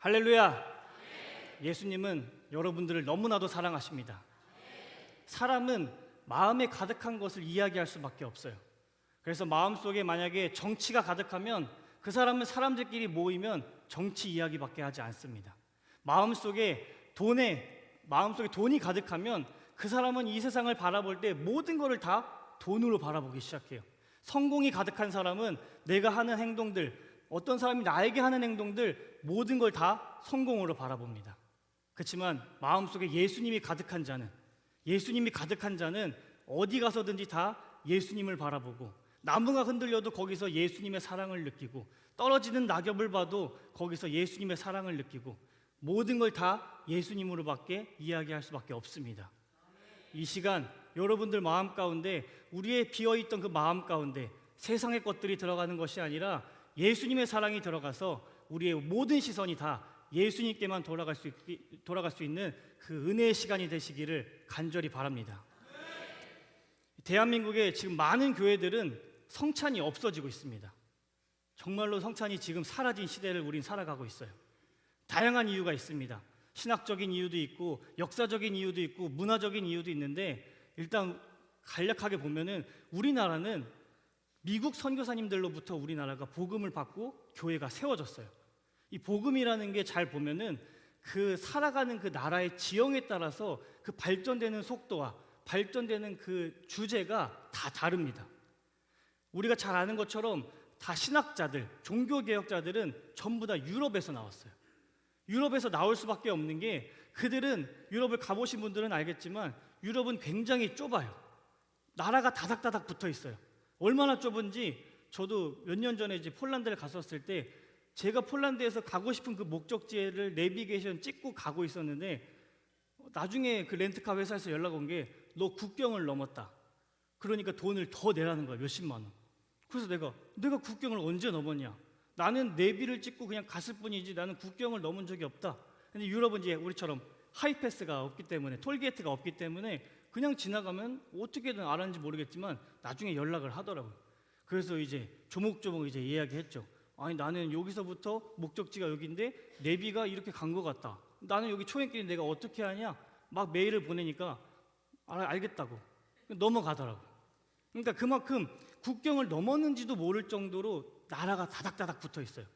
할렐루야! 예수님은 여러분들을 너무나도 사랑하십니다. 사람은 마음에 가득한 것을 이야기할 수밖에 없어요. 그래서 마음속에 만약에 정치가 가득하면 그 사람은 사람들끼리 모이면 정치 이야기밖에 하지 않습니다. 마음속에 돈이 가득하면 그 사람은 이 세상을 바라볼 때 모든 것을 다 돈으로 바라보기 시작해요. 성공이 가득한 사람은 내가 하는 행동들, 어떤 사람이 나에게 하는 행동들 모든 걸 다 성공으로 바라봅니다. 그렇지만 마음속에 예수님이 가득한 자는 어디 가서든지 다 예수님을 바라보고, 나무가 흔들려도 거기서 예수님의 사랑을 느끼고, 떨어지는 낙엽을 봐도 거기서 예수님의 사랑을 느끼고, 모든 걸 다 예수님으로밖에 이야기할 수밖에 없습니다. 이 시간 여러분들 마음 가운데, 우리의 비어있던 그 마음 가운데 세상의 것들이 들어가는 것이 아니라 예수님의 사랑이 들어가서 우리의 모든 시선이 다 예수님께만 돌아갈 수 있는 그 은혜의 시간이 되시기를 간절히 바랍니다. 대한민국에 지금 많은 교회들은 성찬이 없어지고 있습니다. 정말로 성찬이 지금 사라진 시대를 우린 살아가고 있어요. 다양한 이유가 있습니다. 신학적인 이유도 있고, 역사적인 이유도 있고, 문화적인 이유도 있는데, 일단 간략하게 보면은 우리나라는 미국 선교사님들로부터 우리나라가 복음을 받고 교회가 세워졌어요. 이 복음이라는 게 잘 보면은 그 살아가는 그 나라의 지형에 따라서 그 발전되는 속도와 발전되는 그 주제가 다 다릅니다. 우리가 잘 아는 것처럼 다 신학자들, 종교개혁자들은 전부 다 유럽에서 나왔어요. 유럽에서 나올 수밖에 없는 게, 그들은, 유럽을 가보신 분들은 알겠지만 유럽은 굉장히 좁아요. 나라가 다닥다닥 붙어 있어요. 얼마나 좁은지 저도 몇 년 전에 이제 폴란드를 갔었을 때, 제가 폴란드에서 가고 싶은 그 목적지를 내비게이션 찍고 가고 있었는데, 나중에 그 렌트카 회사에서 연락 온 게, 너 국경을 넘었다. 그러니까 돈을 더 내라는 거야, 몇십만 원. 그래서 내가 국경을 언제 넘었냐? 나는 내비를 찍고 그냥 갔을 뿐이지 나는 국경을 넘은 적이 없다. 근데 유럽은 이제 우리처럼 하이패스가 없기 때문에, 톨게이트가 없기 때문에 그냥 지나가면 어떻게든 알았는지 모르겠지만 나중에 연락을 하더라고요. 그래서 이제 조목조목 이제 이야기했죠. 아니, 나는 여기서부터 목적지가 여기인데 내비가 이렇게 간 것 같다. 나는 여기 초행길이 내가 어떻게 하냐? 막 메일을 보내니까 알겠다고 넘어가더라고요. 그러니까 그만큼 국경을 넘었는지도 모를 정도로 나라가 다닥다닥 붙어 있어요.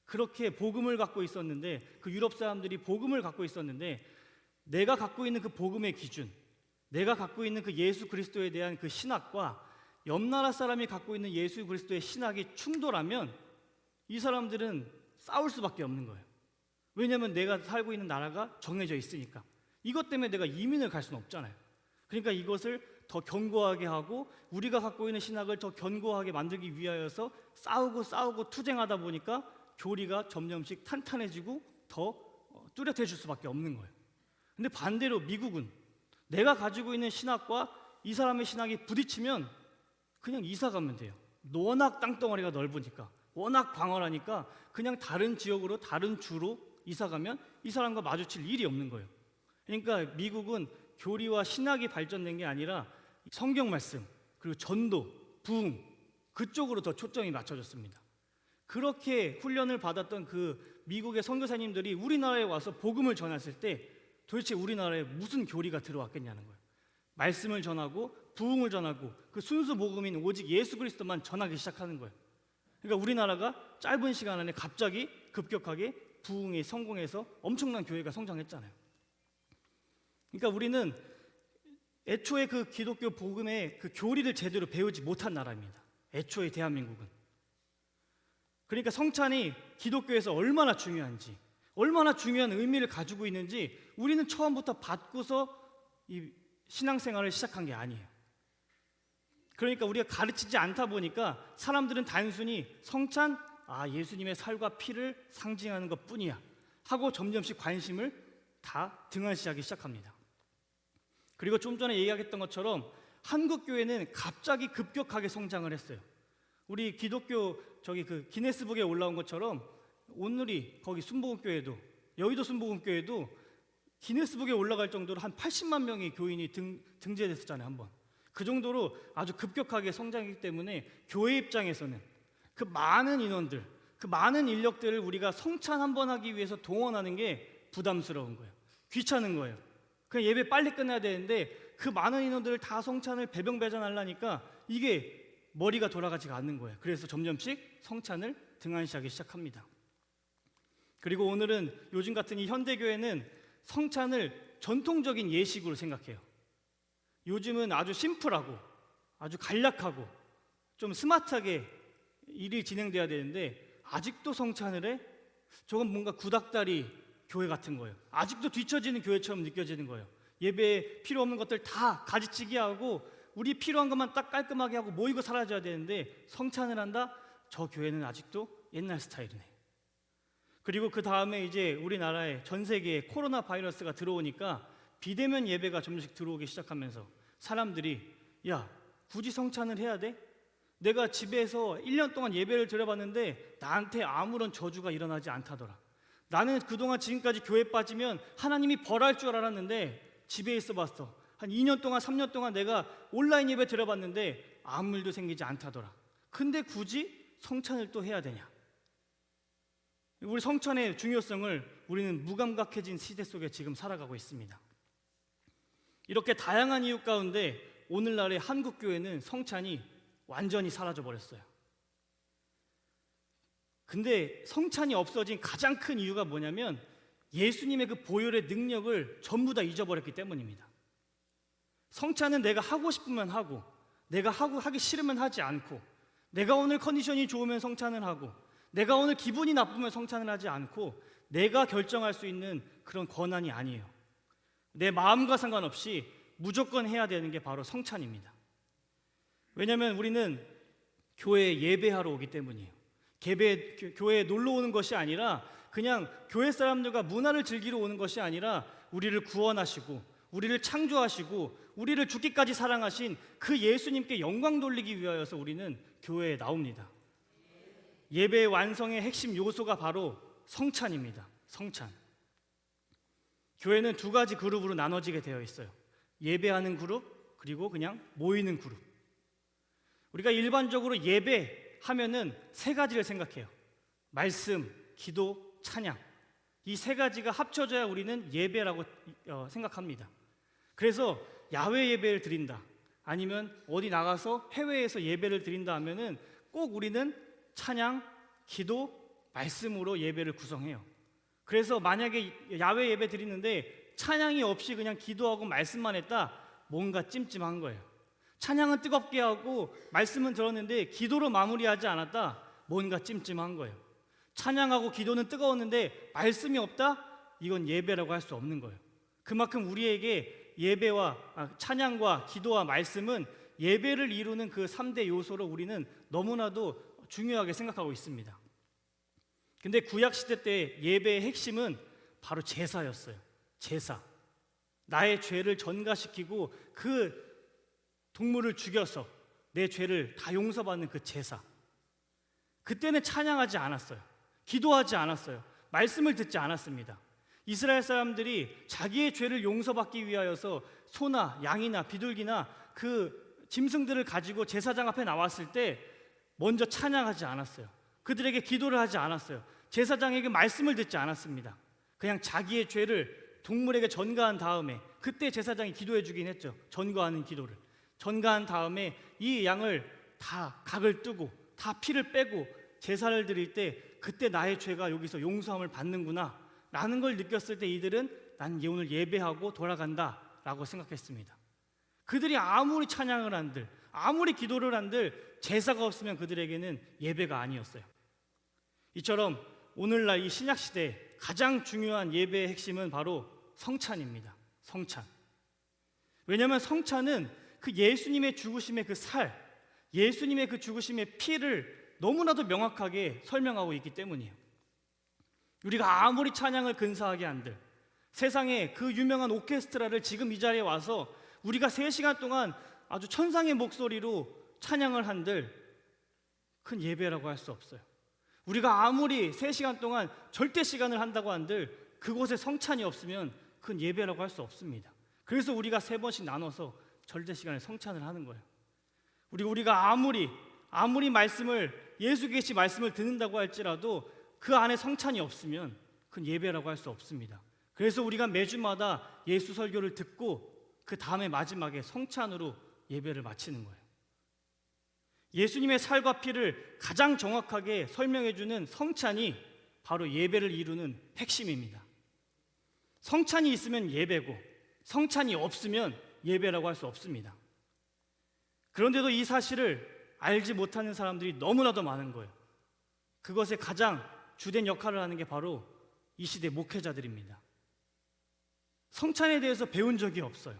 그렇게 복음을 갖고 있었는데, 그 유럽 사람들이 복음을 갖고 있었는데, 내가 갖고 있는 그 복음의 기준, 내가 갖고 있는 그 예수 그리스도에 대한 그 신학과 옆 나라 사람이 갖고 있는 예수 그리스도의 신학이 충돌하면 이 사람들은 싸울 수밖에 없는 거예요. 왜냐하면 내가 살고 있는 나라가 정해져 있으니까. 이것 때문에 내가 이민을 갈 수는 없잖아요. 그러니까 이것을 더 견고하게 하고, 우리가 갖고 있는 신학을 더 견고하게 만들기 위하여서 싸우고 투쟁하다 보니까 교리가 점점씩 탄탄해지고 더 뚜렷해질 수밖에 없는 거예요. 근데 반대로 미국은 내가 가지고 있는 신학과 이 사람의 신학이 부딪히면 그냥 이사 가면 돼요. 워낙 땅덩어리가 넓으니까, 워낙 광활하니까 그냥 다른 지역으로, 다른 주로 이사 가면 이 사람과 마주칠 일이 없는 거예요. 그러니까 미국은 교리와 신학이 발전된 게 아니라 성경 말씀, 그리고 전도, 부흥, 그쪽으로 더 초점이 맞춰졌습니다. 그렇게 훈련을 받았던 그 미국의 선교사님들이 우리나라에 와서 복음을 전했을 때 도대체 우리나라에 무슨 교리가 들어왔겠냐는 거예요. 말씀을 전하고 부흥을 전하고 그 순수 복음인 오직 예수 그리스도만 전하기 시작하는 거예요. 그러니까 우리나라가 짧은 시간 안에 갑자기 급격하게 부흥에 성공해서 엄청난 교회가 성장했잖아요. 그러니까 우리는 애초에 그 기독교 복음의 그 교리를 제대로 배우지 못한 나라입니다. 애초에 대한민국은. 그러니까 성찬이 기독교에서 얼마나 중요한지, 얼마나 중요한 의미를 가지고 있는지 우리는 처음부터 받고서 이 신앙생활을 시작한 게 아니에요. 그러니까 우리가 가르치지 않다 보니까 사람들은 단순히 성찬, 예수님의 살과 피를 상징하는 것 뿐이야 하고 점점씩 관심을 다 등한시하기 시작합니다. 그리고 좀 전에 얘기했던 것처럼 한국 교회는 갑자기 급격하게 성장을 했어요. 우리 기독교 그 기네스북에 올라온 것처럼 오늘이 거기 순복음교회도, 여의도 순복음교회도 기네스북에 올라갈 정도로 한 80만 명의 교인이 등재됐었잖아요, 한번. 그 정도로 아주 급격하게 성장했기 때문에 교회 입장에서는 그 많은 인원들, 그 많은 인력들을 우리가 성찬 한 번 하기 위해서 동원하는 게 부담스러운 거예요. 귀찮은 거예요. 그냥 예배 빨리 끝나야 되는데 그 많은 인원들을 다 성찬을 배병배전하려니까 이게 머리가 돌아가지가 않는 거예요. 그래서 점점씩 성찬을 등한시하기 시작합니다. 그리고 오늘은 요즘 같은 이 현대교회는 성찬을 전통적인 예식으로 생각해요. 요즘은 아주 심플하고 아주 간략하고 좀 스마트하게 일이 진행돼야 되는데 아직도 성찬을 해? 저건 뭔가 구닥다리 교회 같은 거예요. 아직도 뒤처지는 교회처럼 느껴지는 거예요. 예배에 필요 없는 것들 다 가지치기 하고 우리 필요한 것만 딱 깔끔하게 하고 모이고 사라져야 되는데 성찬을 한다? 저 교회는 아직도 옛날 스타일이네. 그리고 그 다음에 이제 우리나라에 전 세계에 코로나 바이러스가 들어오니까 비대면 예배가 점씩 들어오기 시작하면서 사람들이 야, 굳이 성찬을 해야 돼? 내가 집에서 1년 동안 예배를 드려봤는데 나한테 아무런 저주가 일어나지 않다더라. 나는 그동안 지금까지 교회 빠지면 하나님이 벌할 줄 알았는데 집에 있어 봤어. 한 2년 동안 3년 동안 내가 온라인 예배 드려봤는데 아무 일도 생기지 않다더라. 근데 굳이 성찬을 또 해야 되냐? 우리 성찬의 중요성을 우리는 무감각해진 시대 속에 지금 살아가고 있습니다. 이렇게 다양한 이유 가운데 오늘날의 한국 교회는 성찬이 완전히 사라져 버렸어요. 근데 성찬이 없어진 가장 큰 이유가 뭐냐면 예수님의 그 보혈의 능력을 전부 다 잊어버렸기 때문입니다. 성찬은 내가 하고 싶으면 하고 내가 하기 싫으면 하지 않고 내가 오늘 컨디션이 좋으면 성찬을 하고 내가 오늘 기분이 나쁘면 성찬을 하지 않고 내가 결정할 수 있는 그런 권한이 아니에요. 내 마음과 상관없이 무조건 해야 되는 게 바로 성찬입니다. 왜냐하면 우리는 교회에 예배하러 오기 때문이에요. 교회에 놀러 오는 것이 아니라 그냥 교회 사람들과 문화를 즐기러 오는 것이 아니라 우리를 구원하시고 우리를 창조하시고 우리를 죽기까지 사랑하신 그 예수님께 영광 돌리기 위하여서 우리는 교회에 나옵니다. 예배의 완성의 핵심 요소가 바로 성찬입니다. 성찬. 교회는 두 가지 그룹으로 나눠지게 되어 있어요. 예배하는 그룹 그리고 그냥 모이는 그룹. 우리가 일반적으로 예배하면은 세 가지를 생각해요. 말씀, 기도, 찬양. 이 세 가지가 합쳐져야 우리는 예배라고 생각합니다. 그래서 야외 예배를 드린다 아니면 어디 나가서 해외에서 예배를 드린다 하면은 꼭 우리는 찬양, 기도, 말씀으로 예배를 구성해요. 그래서 만약에 야외 예배 드리는데 찬양이 없이 그냥 기도하고 말씀만 했다, 뭔가 찜찜한 거예요. 찬양은 뜨겁게 하고 말씀은 들었는데 기도로 마무리하지 않았다, 뭔가 찜찜한 거예요. 찬양하고 기도는 뜨거웠는데 말씀이 없다? 이건 예배라고 할 수 없는 거예요. 그만큼 우리에게 찬양과 기도와 말씀은 예배를 이루는 그 3대 요소로 우리는 너무나도 중요하게 생각하고 있습니다. 근데 구약시대 때 예배의 핵심은 바로 제사였어요. 제사. 나의 죄를 전가시키고 그 동물을 죽여서 내 죄를 다 용서받는 그 제사. 그때는 찬양하지 않았어요. 기도하지 않았어요. 말씀을 듣지 않았습니다. 이스라엘 사람들이 자기의 죄를 용서받기 위하여서 소나 양이나 비둘기나 그 짐승들을 가지고 제사장 앞에 나왔을 때 먼저 찬양하지 않았어요. 그들에게 기도를 하지 않았어요. 제사장에게 말씀을 듣지 않았습니다. 그냥 자기의 죄를 동물에게 전가한 다음에, 그때 제사장이 기도해 주긴 했죠. 전가하는 기도를 전가한 다음에 이 양을 다 각을 뜨고 다 피를 빼고 제사를 드릴 때 그때 나의 죄가 여기서 용서함을 받는구나 라는 걸 느꼈을 때 이들은 난 오늘 예배하고 돌아간다 라고 생각했습니다. 그들이 아무리 찬양을 한들 아무리 기도를 한들 제사가 없으면 그들에게는 예배가 아니었어요. 이처럼 오늘날 이 신약시대에 가장 중요한 예배의 핵심은 바로 성찬입니다. 성찬. 왜냐하면 성찬은 그 예수님의 죽으심의 그 예수님의 그 죽으심의 피를 너무나도 명확하게 설명하고 있기 때문이에요. 우리가 아무리 찬양을 근사하게 한들, 세상에 그 유명한 오케스트라를 지금 이 자리에 와서 우리가 3시간 동안 아주 천상의 목소리로 찬양을 한들 큰 예배라고 할 수 없어요. 우리가 아무리 3시간 동안 절대 시간을 한다고 한들 그곳에 성찬이 없으면 큰 예배라고 할 수 없습니다. 그래서 우리가 3번씩 나눠서 절대 시간에 성찬을 하는 거예요. 우리가 아무리 말씀을 예수께서 말씀을 듣는다고 할지라도 그 안에 성찬이 없으면 그건 예배라고 할 수 없습니다. 그래서 우리가 매주마다 예수 설교를 듣고 그 다음에 마지막에 성찬으로 예배를 마치는 거예요. 예수님의 살과 피를 가장 정확하게 설명해주는 성찬이 바로 예배를 이루는 핵심입니다. 성찬이 있으면 예배고 성찬이 없으면 예배라고 할 수 없습니다. 그런데도 이 사실을 알지 못하는 사람들이 너무나도 많은 거예요. 그것의 가장 주된 역할을 하는 게 바로 이 시대 목회자들입니다. 성찬에 대해서 배운 적이 없어요.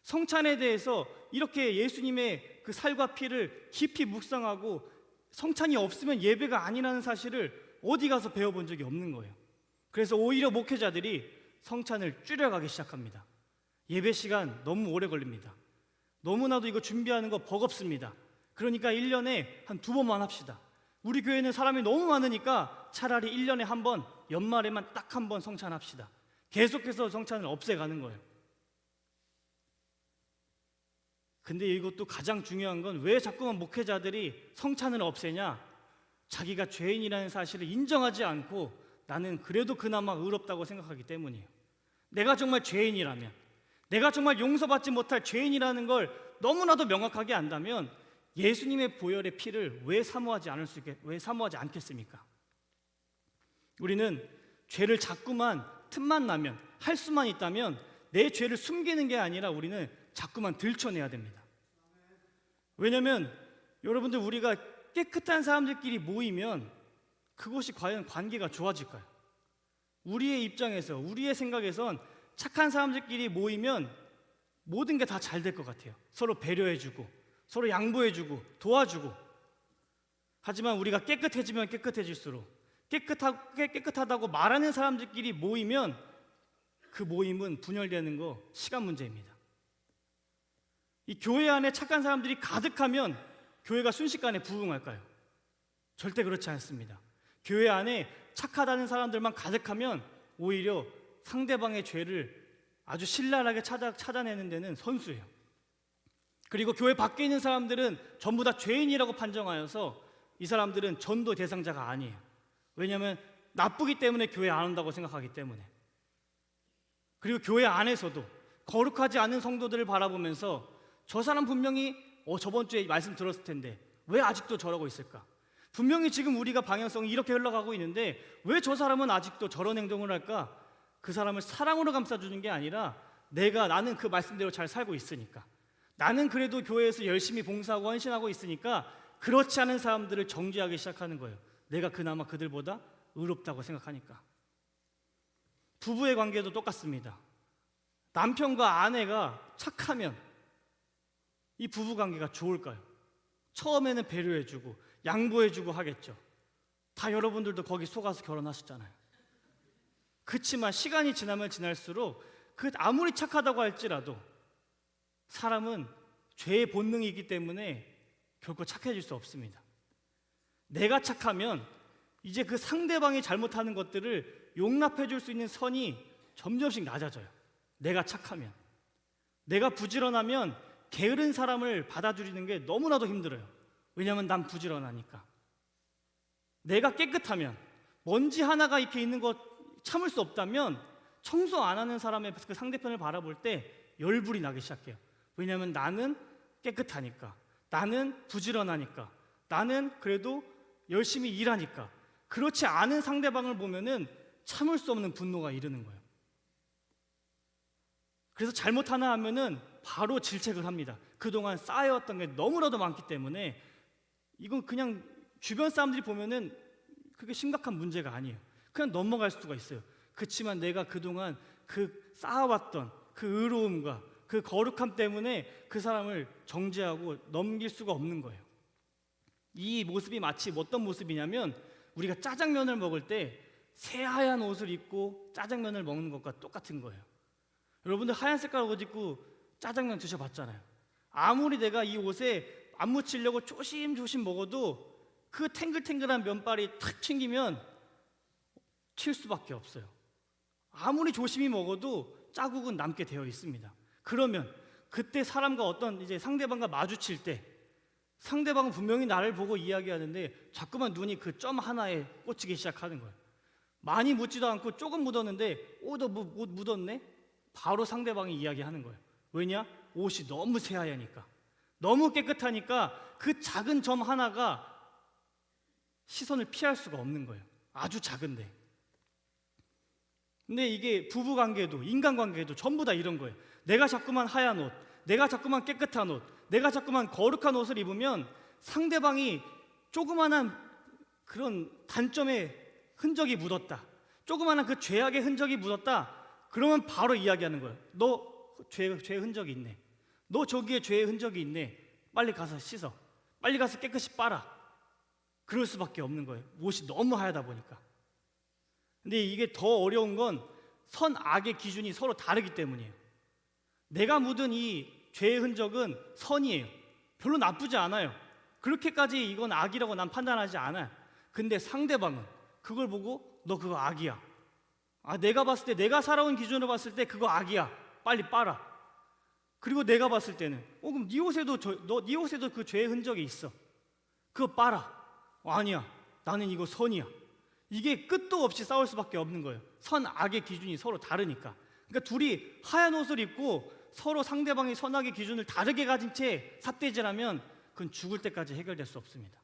성찬에 대해서 이렇게 예수님의 그 살과 피를 깊이 묵상하고 성찬이 없으면 예배가 아니라는 사실을 어디 가서 배워본 적이 없는 거예요. 그래서 오히려 목회자들이 성찬을 줄여가기 시작합니다. 예배 시간 너무 오래 걸립니다. 너무나도 이거 준비하는 거 버겁습니다. 그러니까 1년에 한 2번만 합시다. 우리 교회는 사람이 너무 많으니까 차라리 1년에 한 번, 연말에만 딱 한 번 성찬합시다. 계속해서 성찬을 없애가는 거예요. 근데 이것도 가장 중요한 건 왜 자꾸만 목회자들이 성찬을 없애냐? 자기가 죄인이라는 사실을 인정하지 않고 나는 그래도 그나마 의롭다고 생각하기 때문이에요. 내가 정말 죄인이라면, 내가 정말 용서받지 못할 죄인이라는 걸 너무나도 명확하게 안다면 예수님의 보혈의 피를 왜 사모하지 않겠습니까? 우리는 죄를 자꾸만 틈만 나면, 할 수만 있다면 내 죄를 숨기는 게 아니라 우리는 자꾸만 들춰내야 됩니다. 왜냐하면 여러분들, 우리가 깨끗한 사람들끼리 모이면 그것이 과연 관계가 좋아질까요? 우리의 입장에서, 우리의 생각에선 착한 사람들끼리 모이면 모든 게 다 잘 될 것 같아요. 서로 배려해주고, 서로 양보해주고, 도와주고. 하지만 우리가 깨끗해지면 깨끗해질수록 깨끗하다고 말하는 사람들끼리 모이면 그 모임은 분열되는 거 시간 문제입니다. 이 교회 안에 착한 사람들이 가득하면 교회가 순식간에 부흥할까요? 절대 그렇지 않습니다. 교회 안에 착하다는 사람들만 가득하면 오히려 상대방의 죄를 아주 신랄하게 찾아내는 데는 선수예요. 그리고 교회 밖에 있는 사람들은 전부 다 죄인이라고 판정하여서 이 사람들은 전도 대상자가 아니에요. 왜냐하면 나쁘기 때문에 교회 안 온다고 생각하기 때문에. 그리고 교회 안에서도 거룩하지 않은 성도들을 바라보면서 저 사람 분명히 저번 주에 말씀 들었을 텐데 왜 아직도 저러고 있을까? 분명히 지금 우리가 방향성이 이렇게 흘러가고 있는데 왜 저 사람은 아직도 저런 행동을 할까? 그 사람을 사랑으로 감싸주는 게 아니라 나는 그 말씀대로 잘 살고 있으니까, 나는 그래도 교회에서 열심히 봉사하고 헌신하고 있으니까 그렇지 않은 사람들을 정죄하기 시작하는 거예요. 내가 그나마 그들보다 의롭다고 생각하니까. 부부의 관계도 똑같습니다. 남편과 아내가 착하면 이 부부 관계가 좋을까요? 처음에는 배려해주고 양보해주고 하겠죠. 다 여러분들도 거기 속아서 결혼하셨잖아요. 그렇지만 시간이 지나면 지날수록 아무리 착하다고 할지라도 사람은 죄의 본능이 있기 때문에 결코 착해질 수 없습니다. 내가 착하면 이제 그 상대방이 잘못하는 것들을 용납해 줄 수 있는 선이 점점씩 낮아져요. 내가 착하면. 내가 부지런하면 게으른 사람을 받아들이는 게 너무나도 힘들어요. 왜냐하면 난 부지런하니까. 내가 깨끗하면, 먼지 하나가 이렇게 있는 것 참을 수 없다면 청소 안 하는 사람의 그 상대편을 바라볼 때 열불이 나기 시작해요. 왜냐하면 나는 깨끗하니까, 나는 부지런하니까, 나는 그래도 열심히 일하니까. 그렇지 않은 상대방을 보면은 참을 수 없는 분노가 이르는 거예요. 그래서 잘못 하나 하면은 바로 질책을 합니다. 그동안 쌓여왔던 게 너무나도 많기 때문에 이건 그냥 주변 사람들이 보면은 그게 심각한 문제가 아니에요. 그냥 넘어갈 수가 있어요. 그렇지만 내가 그동안 그 쌓아왔던 그 의로움과 그 거룩함 때문에 그 사람을 정죄하고 넘길 수가 없는 거예요. 이 모습이 마치 어떤 모습이냐면 우리가 짜장면을 먹을 때 새하얀 옷을 입고 짜장면을 먹는 것과 똑같은 거예요. 여러분들 하얀 색깔 옷 입고 짜장면 드셔봤잖아요. 아무리 내가 이 옷에 안 묻히려고 조심조심 먹어도 그 탱글탱글한 면발이 탁 튕기면 튈 수밖에 없어요. 아무리 조심히 먹어도 자국은 남게 되어 있습니다. 그러면 그때 사람과 어떤 이제 상대방과 마주칠 때 상대방은 분명히 나를 보고 이야기하는데 자꾸만 눈이 그 점 하나에 꽂히기 시작하는 거예요. 많이 묻지도 않고 조금 묻었는데 너 옷 묻었네? 바로 상대방이 이야기하는 거예요. 왜냐? 옷이 너무 새하얘니까, 너무 깨끗하니까 그 작은 점 하나가 시선을 피할 수가 없는 거예요. 아주 작은데. 근데 이게 부부관계도 인간관계도 전부 다 이런 거예요. 내가 자꾸만 하얀 옷, 내가 자꾸만 깨끗한 옷, 내가 자꾸만 거룩한 옷을 입으면 상대방이 조그만한 그런 단점의 흔적이 묻었다, 조그만한 그 죄악의 흔적이 묻었다, 그러면 바로 이야기하는 거예요. 너 죄의 흔적이 있네, 너 저기에 죄의 흔적이 있네, 빨리 가서 씻어, 빨리 가서 깨끗이 빨아. 그럴 수밖에 없는 거예요. 옷이 너무 하얗다 보니까. 근데 이게 더 어려운 건 선악의 기준이 서로 다르기 때문이에요. 내가 묻은 이 죄의 흔적은 선이에요. 별로 나쁘지 않아요. 그렇게까지 이건 악이라고 난 판단하지 않아요. 근데 상대방은 그걸 보고 너 그거 악이야, 내가 봤을 때, 내가 살아온 기준으로 봤을 때 그거 악이야, 빨리 빨아. 그리고 내가 봤을 때는 그럼 네 옷에도 네 옷에도 그 죄의 흔적이 있어, 그거 빨아. 아니야, 나는 이거 선이야. 이게 끝도 없이 싸울 수밖에 없는 거예요. 선, 악의 기준이 서로 다르니까. 그러니까 둘이 하얀 옷을 입고 서로 상대방의 선악의 기준을 다르게 가진 채 삿대질하면 그건 죽을 때까지 해결될 수 없습니다.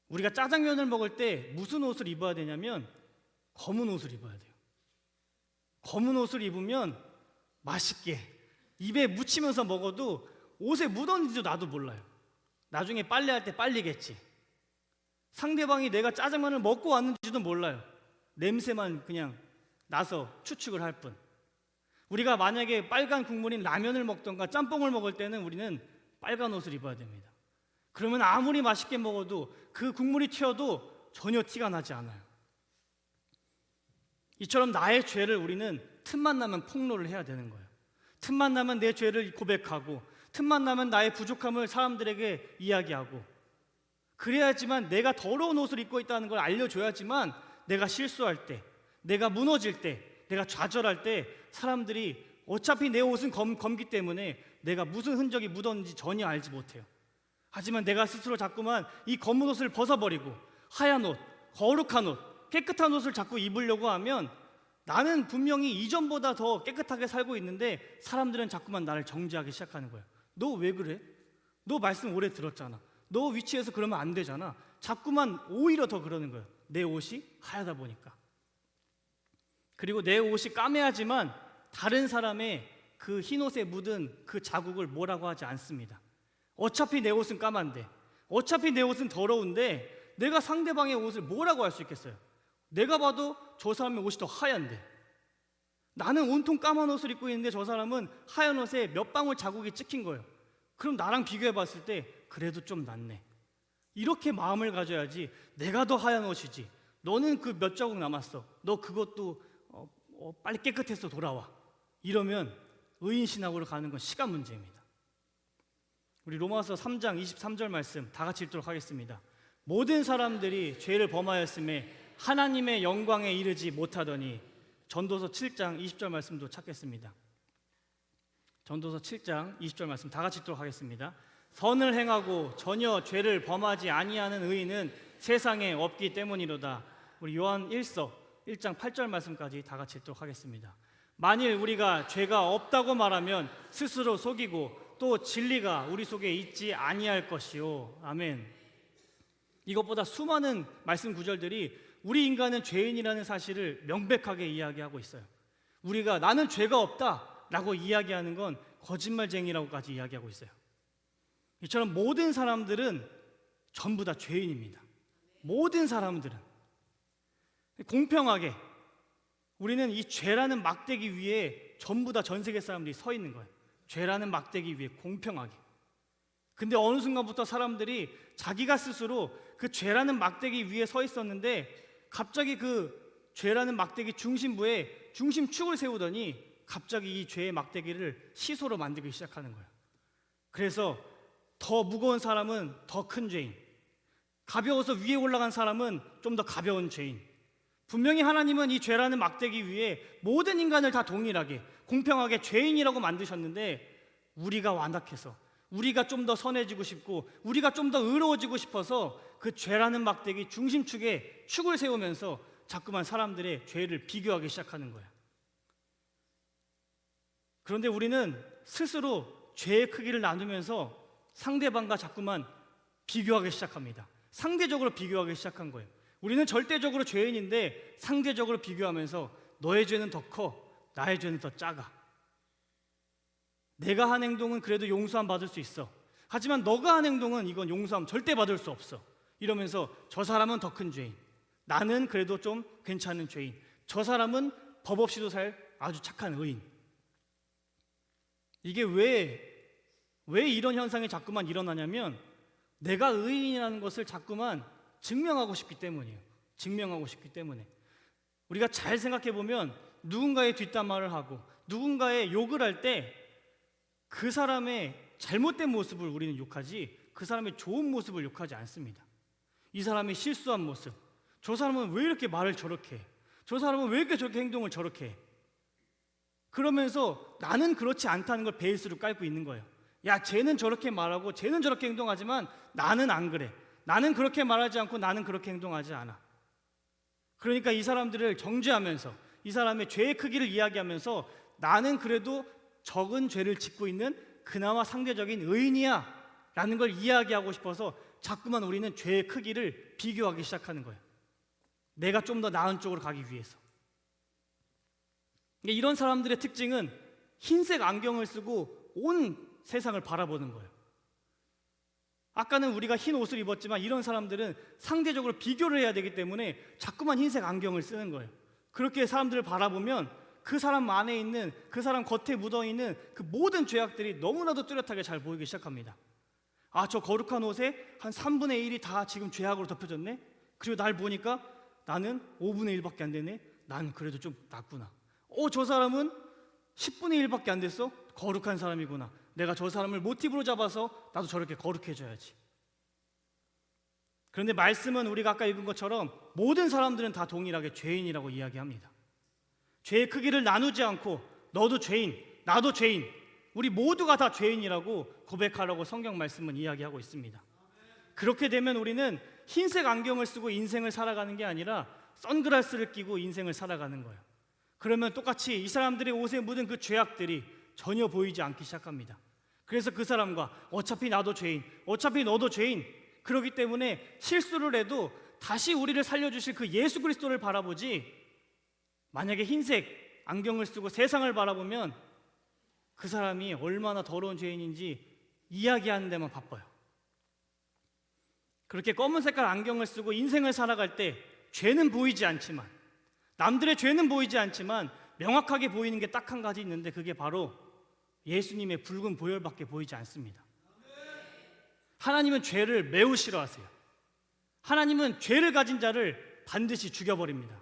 우리가 짜장면을 먹을 때 무슨 옷을 입어야 되냐면 검은 옷을 입어야 돼요. 검은 옷을 입으면 맛있게 입에 묻히면서 먹어도 옷에 묻었는지도 나도 몰라요. 나중에 빨래할 때 빨리겠지. 상대방이 내가 짜장면을 먹고 왔는지도 몰라요. 냄새만 그냥 나서 추측을 할 뿐. 우리가 만약에 빨간 국물인 라면을 먹던가 짬뽕을 먹을 때는 우리는 빨간 옷을 입어야 됩니다. 그러면 아무리 맛있게 먹어도 그 국물이 튀어도 전혀 티가 나지 않아요. 이처럼 나의 죄를 우리는 틈만 나면 폭로를 해야 되는 거예요. 틈만 나면 내 죄를 고백하고, 틈만 나면 나의 부족함을 사람들에게 이야기하고, 그래야지만 내가 더러운 옷을 입고 있다는 걸 알려줘야지만 내가 실수할 때, 내가 무너질 때, 내가 좌절할 때 사람들이 어차피 내 옷은 검기 때문에 내가 무슨 흔적이 묻었는지 전혀 알지 못해요. 하지만 내가 스스로 자꾸만 이 검은 옷을 벗어버리고 하얀 옷, 거룩한 옷, 깨끗한 옷을 자꾸 입으려고 하면 나는 분명히 이전보다 더 깨끗하게 살고 있는데 사람들은 자꾸만 나를 정죄하기 시작하는 거예요. 너 왜 그래? 너 말씀 오래 들었잖아. 너 위치에서 그러면 안 되잖아. 자꾸만 오히려 더 그러는 거예요. 내 옷이 하얗다 보니까. 그리고 내 옷이 까매하지만 다른 사람의 그 흰옷에 묻은 그 자국을 뭐라고 하지 않습니다. 어차피 내 옷은 까만데, 어차피 내 옷은 더러운데 내가 상대방의 옷을 뭐라고 할 수 있겠어요? 내가 봐도 저 사람의 옷이 더 하얀데, 나는 온통 까만 옷을 입고 있는데 저 사람은 하얀 옷에 몇 방울 자국이 찍힌 거예요. 그럼 나랑 비교해 봤을 때 그래도 좀 낫네. 이렇게 마음을 가져야지. 내가 더 하얀 옷이지, 너는 그 몇 자국 남았어, 너 그것도 빨리 깨끗해서 돌아와. 이러면 의인신학으로 가는 건 시간 문제입니다. 우리 로마서 3장 23절 말씀 다 같이 읽도록 하겠습니다. 모든 사람들이 죄를 범하였음에 하나님의 영광에 이르지 못하더니. 전도서 7장 20절 말씀도 찾겠습니다. 전도서 7장 20절 말씀 다 같이 읽도록 하겠습니다. 선을 행하고 전혀 죄를 범하지 아니하는 의인은 세상에 없기 때문이로다. 우리 요한 1서 1장 8절 말씀까지 다 같이 읽도록 하겠습니다. 만일 우리가 죄가 없다고 말하면 스스로 속이고 또 진리가 우리 속에 있지 아니할 것이요. 아멘. 이것보다 수많은 말씀 구절들이 우리 인간은 죄인이라는 사실을 명백하게 이야기하고 있어요. 우리가 나는 죄가 없다라고 이야기하는 건 거짓말쟁이라고까지 이야기하고 있어요. 이처럼 모든 사람들은 전부 다 죄인입니다. 모든 사람들은. 공평하게 우리는 이 죄라는 막대기 위에 전부 다 전 세계 사람들이 서 있는 거예요. 죄라는 막대기 위에 공평하게. 근데 어느 순간부터 사람들이 자기가 스스로 그 죄라는 막대기 위에 서 있었는데 갑자기 그 죄라는 막대기 중심부에 중심축을 세우더니 갑자기 이 죄의 막대기를 시소로 만들기 시작하는 거예요. 그래서 더 무거운 사람은 더 큰 죄인, 가벼워서 위에 올라간 사람은 좀 더 가벼운 죄인. 분명히 하나님은 이 죄라는 막대기 위에 모든 인간을 다 동일하게 공평하게 죄인이라고 만드셨는데 우리가 완악해서, 우리가 좀 더 선해지고 싶고 우리가 좀 더 의로워지고 싶어서 그 죄라는 막대기 중심축에 축을 세우면서 자꾸만 사람들의 죄를 비교하기 시작하는 거예요. 그런데 우리는 스스로 죄의 크기를 나누면서 상대방과 자꾸만 비교하기 시작합니다. 상대적으로 비교하기 시작한 거예요. 우리는 절대적으로 죄인인데 상대적으로 비교하면서 너의 죄는 더 커, 나의 죄는 더 작아. 내가 한 행동은 그래도 용서함 받을 수 있어. 하지만 너가 한 행동은 이건 용서함 절대 받을 수 없어. 이러면서 저 사람은 더 큰 죄인, 나는 그래도 좀 괜찮은 죄인, 저 사람은 법 없이도 살 아주 착한 의인. 이게 왜 이런 현상이 자꾸만 일어나냐면 내가 의인이라는 것을 자꾸만 증명하고 싶기 때문이에요. 증명하고 싶기 때문에. 우리가 잘 생각해 보면 누군가의 뒷담화를 하고 누군가의 욕을 할 때 그 사람의 잘못된 모습을 우리는 욕하지 그 사람의 좋은 모습을 욕하지 않습니다. 이 사람의 실수한 모습, 저 사람은 왜 이렇게 말을 저렇게 해? 저 사람은 왜 이렇게 저렇게 행동을 저렇게 해? 그러면서 나는 그렇지 않다는 걸 베이스로 깔고 있는 거예요. 야, 쟤는 저렇게 말하고 쟤는 저렇게 행동하지만 나는 안 그래. 나는 그렇게 말하지 않고 나는 그렇게 행동하지 않아. 그러니까 이 사람들을 정죄하면서 이 사람의 죄의 크기를 이야기하면서 나는 그래도 적은 죄를 짓고 있는 그나마 상대적인 의인이야 라는 걸 이야기하고 싶어서 자꾸만 우리는 죄의 크기를 비교하기 시작하는 거예요. 내가 좀 더 나은 쪽으로 가기 위해서. 이런 사람들의 특징은 흰색 안경을 쓰고 온 세상을 바라보는 거예요. 아까는 우리가 흰 옷을 입었지만 이런 사람들은 상대적으로 비교를 해야 되기 때문에 자꾸만 흰색 안경을 쓰는 거예요. 그렇게 사람들을 바라보면 그 사람 안에 있는, 그 사람 겉에 묻어있는 그 모든 죄악들이 너무나도 뚜렷하게 잘 보이기 시작합니다. 아, 저 거룩한 옷에 한 3분의 1이 다 지금 죄악으로 덮여졌네? 그리고 날 보니까 나는 5분의 1밖에 안 되네? 난 그래도 좀 낫구나. 저 사람은 10분의 1밖에 안 됐어? 거룩한 사람이구나. 내가 저 사람을 모티브로 잡아서 나도 저렇게 거룩해져야지. 그런데 말씀은 우리가 아까 읽은 것처럼 모든 사람들은 다 동일하게 죄인이라고 이야기합니다. 죄의 크기를 나누지 않고 너도 죄인, 나도 죄인, 우리 모두가 다 죄인이라고 고백하라고 성경 말씀은 이야기하고 있습니다. 그렇게 되면 우리는 흰색 안경을 쓰고 인생을 살아가는 게 아니라 선글라스를 끼고 인생을 살아가는 거예요. 그러면 똑같이 이 사람들의 옷에 묻은 그 죄악들이 전혀 보이지 않기 시작합니다. 그래서 그 사람과 어차피 나도 죄인, 어차피 너도 죄인, 그렇기 때문에 실수를 해도 다시 우리를 살려주실 그 예수 그리스도를 바라보지, 만약에 흰색 안경을 쓰고 세상을 바라보면 그 사람이 얼마나 더러운 죄인인지 이야기하는 데만 바빠요. 그렇게 검은 색깔 안경을 쓰고 인생을 살아갈 때 죄는 보이지 않지만, 남들의 죄는 보이지 않지만 명확하게 보이는 게 딱 한 가지 있는데 그게 바로 예수님의 붉은 보혈밖에 보이지 않습니다. 하나님은 죄를 매우 싫어하세요. 하나님은 죄를 가진 자를 반드시 죽여버립니다.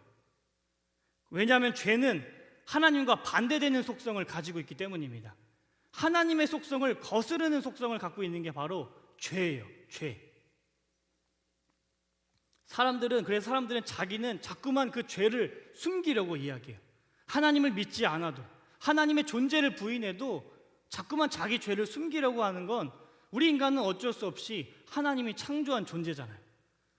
왜냐하면 죄는 하나님과 반대되는 속성을 가지고 있기 때문입니다. 하나님의 속성을 거스르는 속성을 갖고 있는 게 바로 죄예요. 죄. 그래서 사람들은 자기는 자꾸만 그 죄를 숨기려고 이야기해요. 하나님을 믿지 않아도, 하나님의 존재를 부인해도 자꾸만 자기 죄를 숨기려고 하는 건 우리 인간은 어쩔 수 없이 하나님이 창조한 존재잖아요.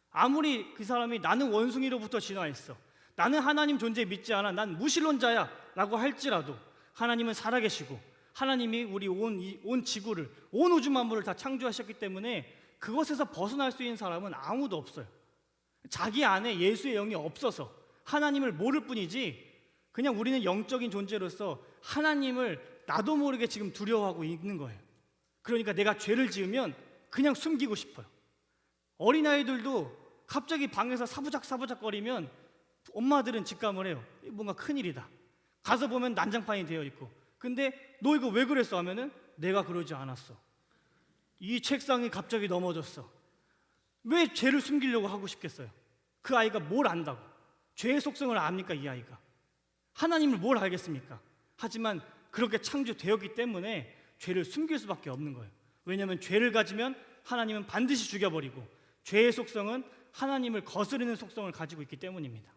아무리 그 사람이 나는 원숭이로부터 진화했어, 나는 하나님 존재 믿지 않아, 난 무신론자야 라고 할지라도 하나님은 살아계시고 하나님이 우리 온 지구를, 온 우주 만물을 다 창조하셨기 때문에 그것에서 벗어날 수 있는 사람은 아무도 없어요. 자기 안에 예수의 영이 없어서 하나님을 모를 뿐이지, 그냥 우리는 영적인 존재로서 하나님을 나도 모르게 지금 두려워하고 있는 거예요. 그러니까 내가 죄를 지으면 그냥 숨기고 싶어요. 어린아이들도 갑자기 방에서 사부작거리면 엄마들은 직감을 해요. 뭔가 큰일이다. 가서 보면 난장판이 되어 있고, 근데 너 이거 왜 그랬어 하면은 내가 그러지 않았어. 이 책상이 갑자기 넘어졌어. 왜 죄를 숨기려고 하고 싶겠어요? 그 아이가 뭘 안다고? 죄의 속성을 압니까? 이 아이가 하나님을 뭘 알겠습니까? 하지만 그렇게 창조되었기 때문에 죄를 숨길 수밖에 없는 거예요. 왜냐하면 죄를 가지면 하나님은 반드시 죽여버리고, 죄의 속성은 하나님을 거스르는 속성을 가지고 있기 때문입니다.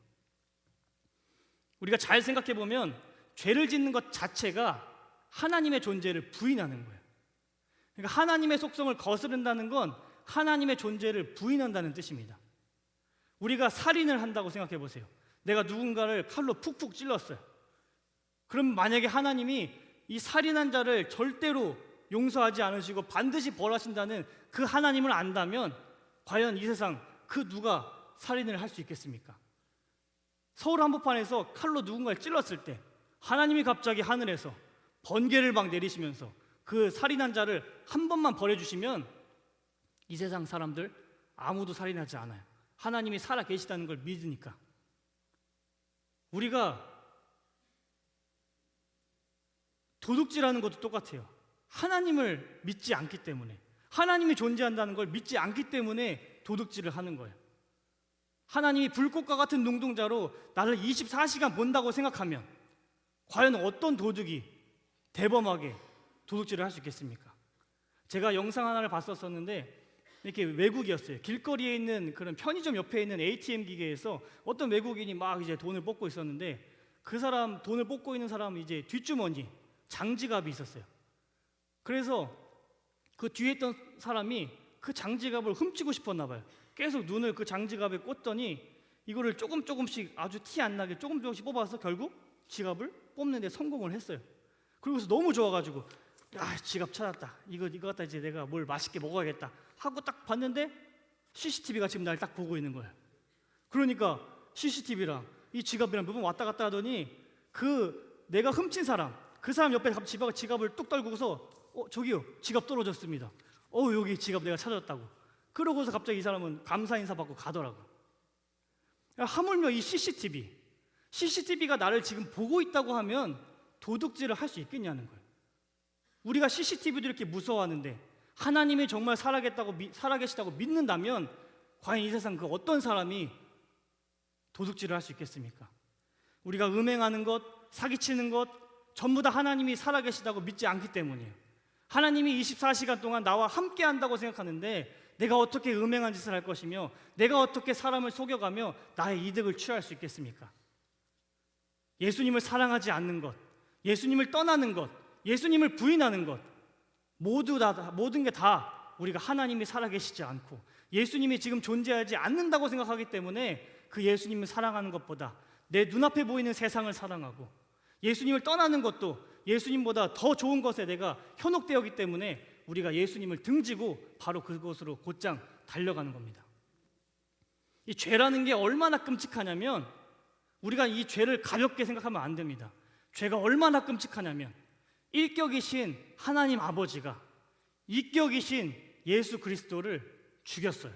우리가 잘 생각해 보면 죄를 짓는 것 자체가 하나님의 존재를 부인하는 거예요. 그러니까 하나님의 속성을 거스른다는 건 하나님의 존재를 부인한다는 뜻입니다. 우리가 살인을 한다고 생각해 보세요. 내가 누군가를 칼로 푹푹 찔렀어요. 그럼 만약에 하나님이 이 살인한 자를 절대로 용서하지 않으시고 반드시 벌하신다는 그 하나님을 안다면 과연 이 세상 그 누가 살인을 할 수 있겠습니까? 서울 한복판에서 칼로 누군가를 찔렀을 때 하나님이 갑자기 하늘에서 번개를 막 내리시면서 그 살인한 자를 한 번만 벌해주시면 이 세상 사람들 아무도 살인하지 않아요. 하나님이 살아 계시다는 걸 믿으니까. 우리가 도둑질하는 것도 똑같아요. 하나님을 믿지 않기 때문에, 하나님이 존재한다는 걸 믿지 않기 때문에 도둑질을 하는 거예요. 하나님이 불꽃과 같은 눈동자로 나를 24시간 본다고 생각하면 과연 어떤 도둑이 대범하게 도둑질을 할 수 있겠습니까? 제가 영상 하나를 봤었는데 이렇게 외국이었어요. 길거리에 있는 그런 편의점 옆에 있는 ATM 기계에서 어떤 외국인이 막 이제 돈을 뽑고 있었는데 그 사람 돈을 뽑고 있는 사람은 이제 뒷주머니 장지갑이 있었어요. 그래서 그 뒤에 있던 사람이 그 장지갑을 훔치고 싶었나 봐요. 계속 눈을 그 장지갑에 꽂더니 이거를 조금씩 아주 티 안 나게 조금씩 뽑아서 결국 지갑을 뽑는 데 성공을 했어요. 그러고서 너무 좋아가지고 야, 지갑 찾았다. 이거 갖다 이제 내가 뭘 맛있게 먹어야겠다 하고 딱 봤는데 CCTV가 지금 날 딱 보고 있는 거예요. 그러니까 CCTV랑 이 지갑이랑 몇 번 왔다 갔다 하더니 그 내가 훔친 사람, 그 사람 옆에 지갑을 뚝 떨구고서 저기요, 지갑 떨어졌습니다. 여기 지갑 내가 찾았다고. 그러고서 갑자기 이 사람은 감사 인사 받고 가더라고. 하물며 이 CCTV가 나를 지금 보고 있다고 하면 도둑질을 할 수 있겠냐는 거예요. 우리가 CCTV도 이렇게 무서워하는데 하나님이 정말 살아계시다고 믿는다면 과연 이 세상 그 어떤 사람이 도둑질을 할 수 있겠습니까? 우리가 음행하는 것, 사기치는 것 전부 다 하나님이 살아계시다고 믿지 않기 때문이에요. 하나님이 24시간 동안 나와 함께 한다고 생각하는데 내가 어떻게 음행한 짓을 할 것이며 내가 어떻게 사람을 속여가며 나의 이득을 취할 수 있겠습니까? 예수님을 사랑하지 않는 것, 예수님을 떠나는 것, 예수님을 부인하는 것 모든 게 다 우리가 하나님이 살아계시지 않고 예수님이 지금 존재하지 않는다고 생각하기 때문에 그 예수님을 사랑하는 것보다 내 눈앞에 보이는 세상을 사랑하고 예수님을 떠나는 것도 예수님보다 더 좋은 것에 내가 현혹되었기 때문에 우리가 예수님을 등지고 바로 그곳으로 곧장 달려가는 겁니다. 이 죄라는 게 얼마나 끔찍하냐면 우리가 이 죄를 가볍게 생각하면 안 됩니다. 죄가 얼마나 끔찍하냐면 일격이신 하나님 아버지가 이격이신 예수 그리스도를 죽였어요.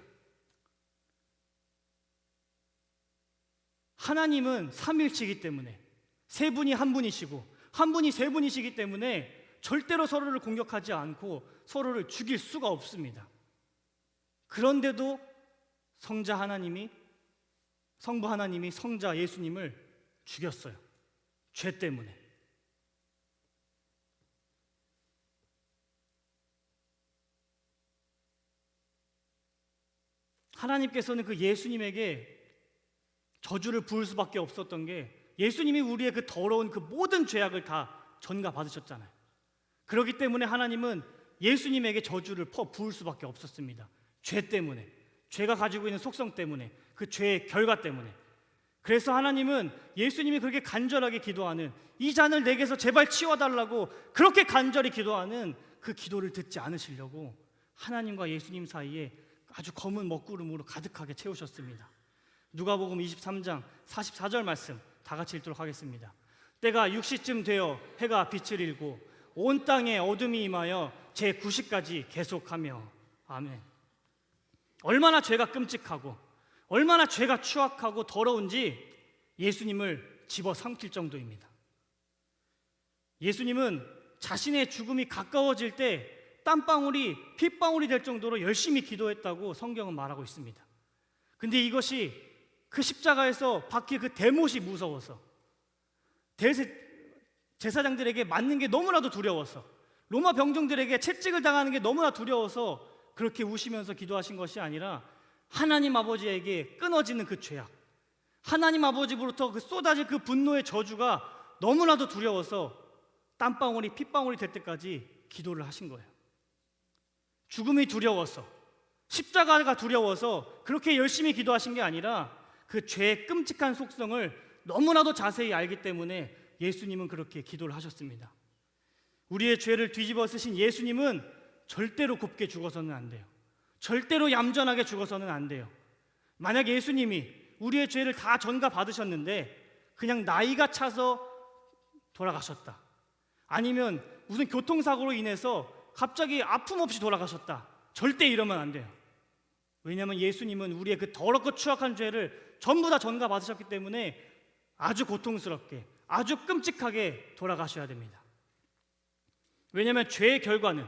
하나님은 삼위일체이기 때문에 세 분이 한 분이시고 한 분이 세 분이시기 때문에 절대로 서로를 공격하지 않고 서로를 죽일 수가 없습니다. 그런데도 성부 하나님이 성자 예수님을 죽였어요. 죄 때문에. 하나님께서는 그 예수님에게 저주를 부을 수밖에 없었던 게 예수님이 우리의 그 더러운 그 모든 죄악을 다 전가 받으셨잖아요. 그렇기 때문에 하나님은 예수님에게 저주를 부을 수밖에 없었습니다. 죄 때문에, 죄가 가지고 있는 속성 때문에, 그 죄의 결과 때문에. 그래서 하나님은 예수님이 그렇게 간절하게 기도하는 이 잔을 내게서 제발 치워달라고 그렇게 간절히 기도하는 그 기도를 듣지 않으시려고 하나님과 예수님 사이에 아주 검은 먹구름으로 가득하게 채우셨습니다. 누가복음 23장 44절 말씀 다 같이 읽도록 하겠습니다. 때가 6시쯤 되어 해가 빛을 잃고 온 땅에 어둠이 임하여 제9시까지 계속하며. 아멘. 얼마나 죄가 끔찍하고 얼마나 죄가 추악하고 더러운지 예수님을 집어삼킬 정도입니다. 예수님은 자신의 죽음이 가까워질 때 땀방울이 핏방울이 될 정도로 열심히 기도했다고 성경은 말하고 있습니다. 근데 이것이 그 십자가에서 박힐 그 대못이 무서워서 제사장들에게 맞는 게 너무나도 두려워서 로마 병정들에게 채찍을 당하는 게 너무나 두려워서 그렇게 우시면서 기도하신 것이 아니라 하나님 아버지에게 끊어지는 그 죄악, 하나님 아버지로부터 그 쏟아질 그 분노의 저주가 너무나도 두려워서 땀방울이 핏방울이 될 때까지 기도를 하신 거예요. 죽음이 두려워서, 십자가가 두려워서 그렇게 열심히 기도하신 게 아니라 그 죄의 끔찍한 속성을 너무나도 자세히 알기 때문에 예수님은 그렇게 기도를 하셨습니다. 우리의 죄를 뒤집어 쓰신 예수님은 절대로 곱게 죽어서는 안 돼요. 절대로 얌전하게 죽어서는 안 돼요. 만약 예수님이 우리의 죄를 다 전가 받으셨는데 그냥 나이가 차서 돌아가셨다, 아니면 무슨 교통사고로 인해서 갑자기 아픔 없이 돌아가셨다, 절대 이러면 안 돼요. 왜냐하면 예수님은 우리의 그 더럽고 추악한 죄를 전부 다 전가 받으셨기 때문에 아주 고통스럽게, 아주 끔찍하게 돌아가셔야 됩니다. 왜냐하면 죄의 결과는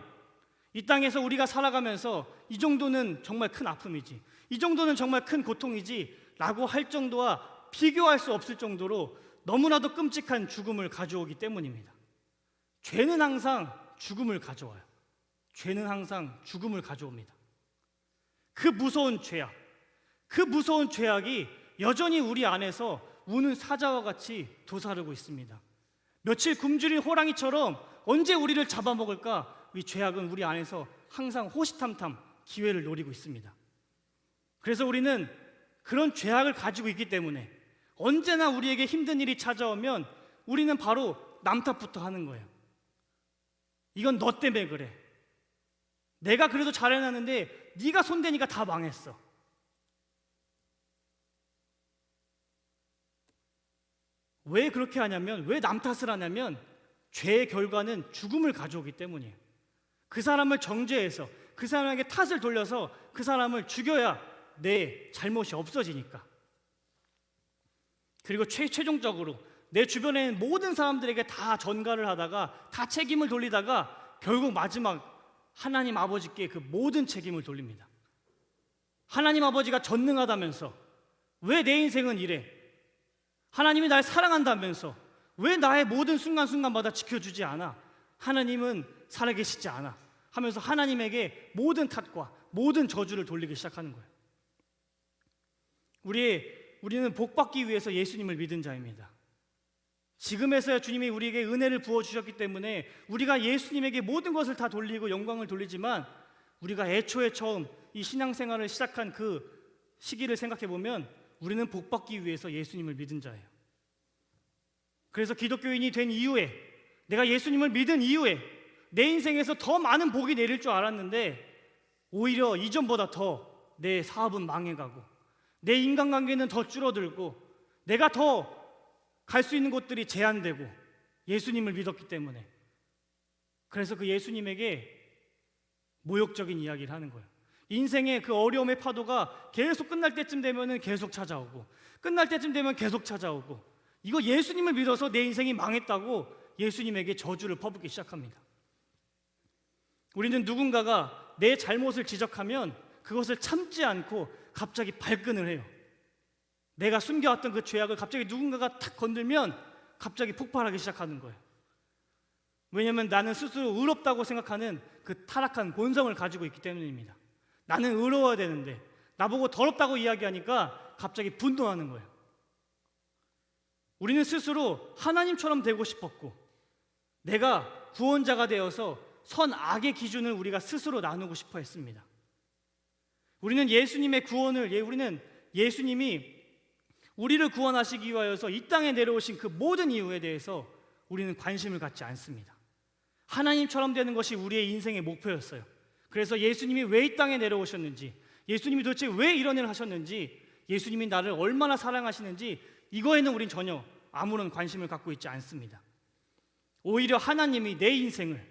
이 땅에서 우리가 살아가면서 이 정도는 정말 큰 아픔이지, 이 정도는 정말 큰 고통이지 라고 할 정도와 비교할 수 없을 정도로 너무나도 끔찍한 죽음을 가져오기 때문입니다. 죄는 항상 죽음을 가져와요. 죄는 항상 죽음을 가져옵니다. 그 무서운 죄악, 그 무서운 죄악이 여전히 우리 안에서 우는 사자와 같이 도사르고 있습니다. 며칠 굶주린 호랑이처럼 언제 우리를 잡아먹을까, 이 죄악은 우리 안에서 항상 호시탐탐 기회를 노리고 있습니다. 그래서 우리는 그런 죄악을 가지고 있기 때문에 언제나 우리에게 힘든 일이 찾아오면 우리는 바로 남 탓부터 하는 거예요. 이건 너 때문에 그래. 내가 그래도 잘해놨는데 네가 손대니까 다 망했어. 왜 그렇게 하냐면, 왜 남 탓을 하냐면 죄의 결과는 죽음을 가져오기 때문이에요. 그 사람을 정죄해서 그 사람에게 탓을 돌려서 그 사람을 죽여야 내 잘못이 없어지니까. 그리고 최종적으로 내 주변에 있는 모든 사람들에게 다 전가를 하다가 다 책임을 돌리다가 결국 마지막 하나님 아버지께 그 모든 책임을 돌립니다. 하나님 아버지가 전능하다면서 왜 내 인생은 이래? 하나님이 날 사랑한다면서 왜 나의 모든 순간순간마다 지켜주지 않아? 하나님은 살아계시지 않아 하면서 하나님에게 모든 탓과 모든 저주를 돌리기 시작하는 거예요. 우리는 복받기 위해서 예수님을 믿은 자입니다. 지금에서야 주님이 우리에게 은혜를 부어주셨기 때문에 우리가 예수님에게 모든 것을 다 돌리고 영광을 돌리지만, 우리가 애초에 처음 이 신앙생활을 시작한 그 시기를 생각해 보면 우리는 복받기 위해서 예수님을 믿은 자예요. 그래서 기독교인이 된 이후에, 내가 예수님을 믿은 이후에 내 인생에서 더 많은 복이 내릴 줄 알았는데 오히려 이전보다 더 내 사업은 망해가고 내 인간관계는 더 줄어들고 내가 더 갈 수 있는 곳들이 제한되고, 예수님을 믿었기 때문에. 그래서 그 예수님에게 모욕적인 이야기를 하는 거예요. 인생의 그 어려움의 파도가 계속 끝날 때쯤 되면 계속 찾아오고, 끝날 때쯤 되면 계속 찾아오고, 이거 예수님을 믿어서 내 인생이 망했다고 예수님에게 저주를 퍼붓기 시작합니다. 우리는 누군가가 내 잘못을 지적하면 그것을 참지 않고 갑자기 발끈을 해요. 내가 숨겨왔던 그 죄악을 갑자기 누군가가 탁 건들면 갑자기 폭발하기 시작하는 거예요. 왜냐하면 나는 스스로 의롭다고 생각하는 그 타락한 본성을 가지고 있기 때문입니다. 나는 의로워야 되는데 나보고 더럽다고 이야기하니까 갑자기 분노하는 거예요. 우리는 스스로 하나님처럼 되고 싶었고, 내가 구원자가 되어서 선악의 기준을 우리가 스스로 나누고 싶어 했습니다. 우리는 예수님의 구원을, 우리는 예수님이 우리를 구원하시기 위하여서 이 땅에 내려오신 그 모든 이유에 대해서 우리는 관심을 갖지 않습니다. 하나님처럼 되는 것이 우리의 인생의 목표였어요. 그래서 예수님이 왜 이 땅에 내려오셨는지, 예수님이 도대체 왜 이런 일을 하셨는지, 예수님이 나를 얼마나 사랑하시는지, 이거에는 우린 전혀 아무런 관심을 갖고 있지 않습니다. 오히려 하나님이 내 인생을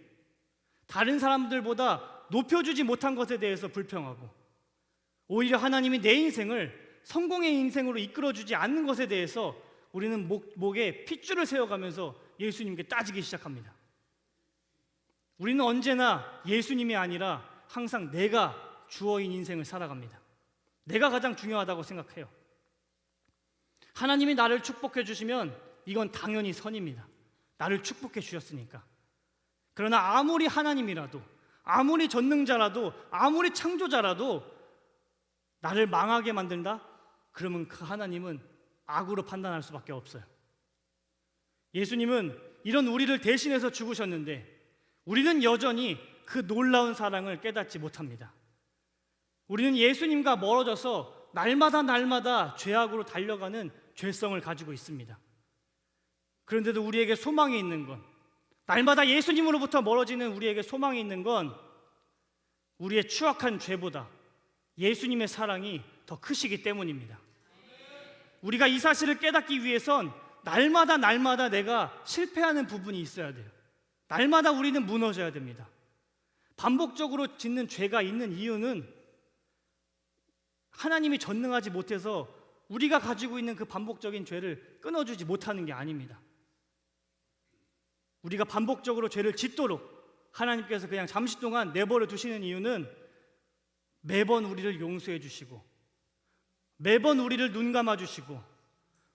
다른 사람들보다 높여주지 못한 것에 대해서 불평하고, 오히려 하나님이 내 인생을 성공의 인생으로 이끌어주지 않는 것에 대해서 우리는 목에 핏줄을 세워가면서 예수님께 따지기 시작합니다. 우리는 언제나 예수님이 아니라 항상 내가 주어인 인생을 살아갑니다. 내가 가장 중요하다고 생각해요. 하나님이 나를 축복해 주시면 이건 당연히 선입니다. 나를 축복해 주셨으니까. 그러나 아무리 하나님이라도, 아무리 전능자라도, 아무리 창조자라도 나를 망하게 만든다? 그러면 그 하나님은 악으로 판단할 수밖에 없어요. 예수님은 이런 우리를 대신해서 죽으셨는데 우리는 여전히 그 놀라운 사랑을 깨닫지 못합니다. 우리는 예수님과 멀어져서 날마다 죄악으로 달려가는 죄성을 가지고 있습니다. 그런데도 우리에게 소망이 있는 건, 날마다 예수님으로부터 멀어지는 우리에게 소망이 있는 건 우리의 추악한 죄보다 예수님의 사랑이 더 크시기 때문입니다. 우리가 이 사실을 깨닫기 위해선 날마다 내가 실패하는 부분이 있어야 돼요. 날마다 우리는 무너져야 됩니다. 반복적으로 짓는 죄가 있는 이유는 하나님이 전능하지 못해서 우리가 가지고 있는 그 반복적인 죄를 끊어주지 못하는 게 아닙니다. 우리가 반복적으로 죄를 짓도록 하나님께서 그냥 잠시 동안 내버려 두시는 이유는 매번 우리를 용서해 주시고, 매번 우리를 눈 감아 주시고,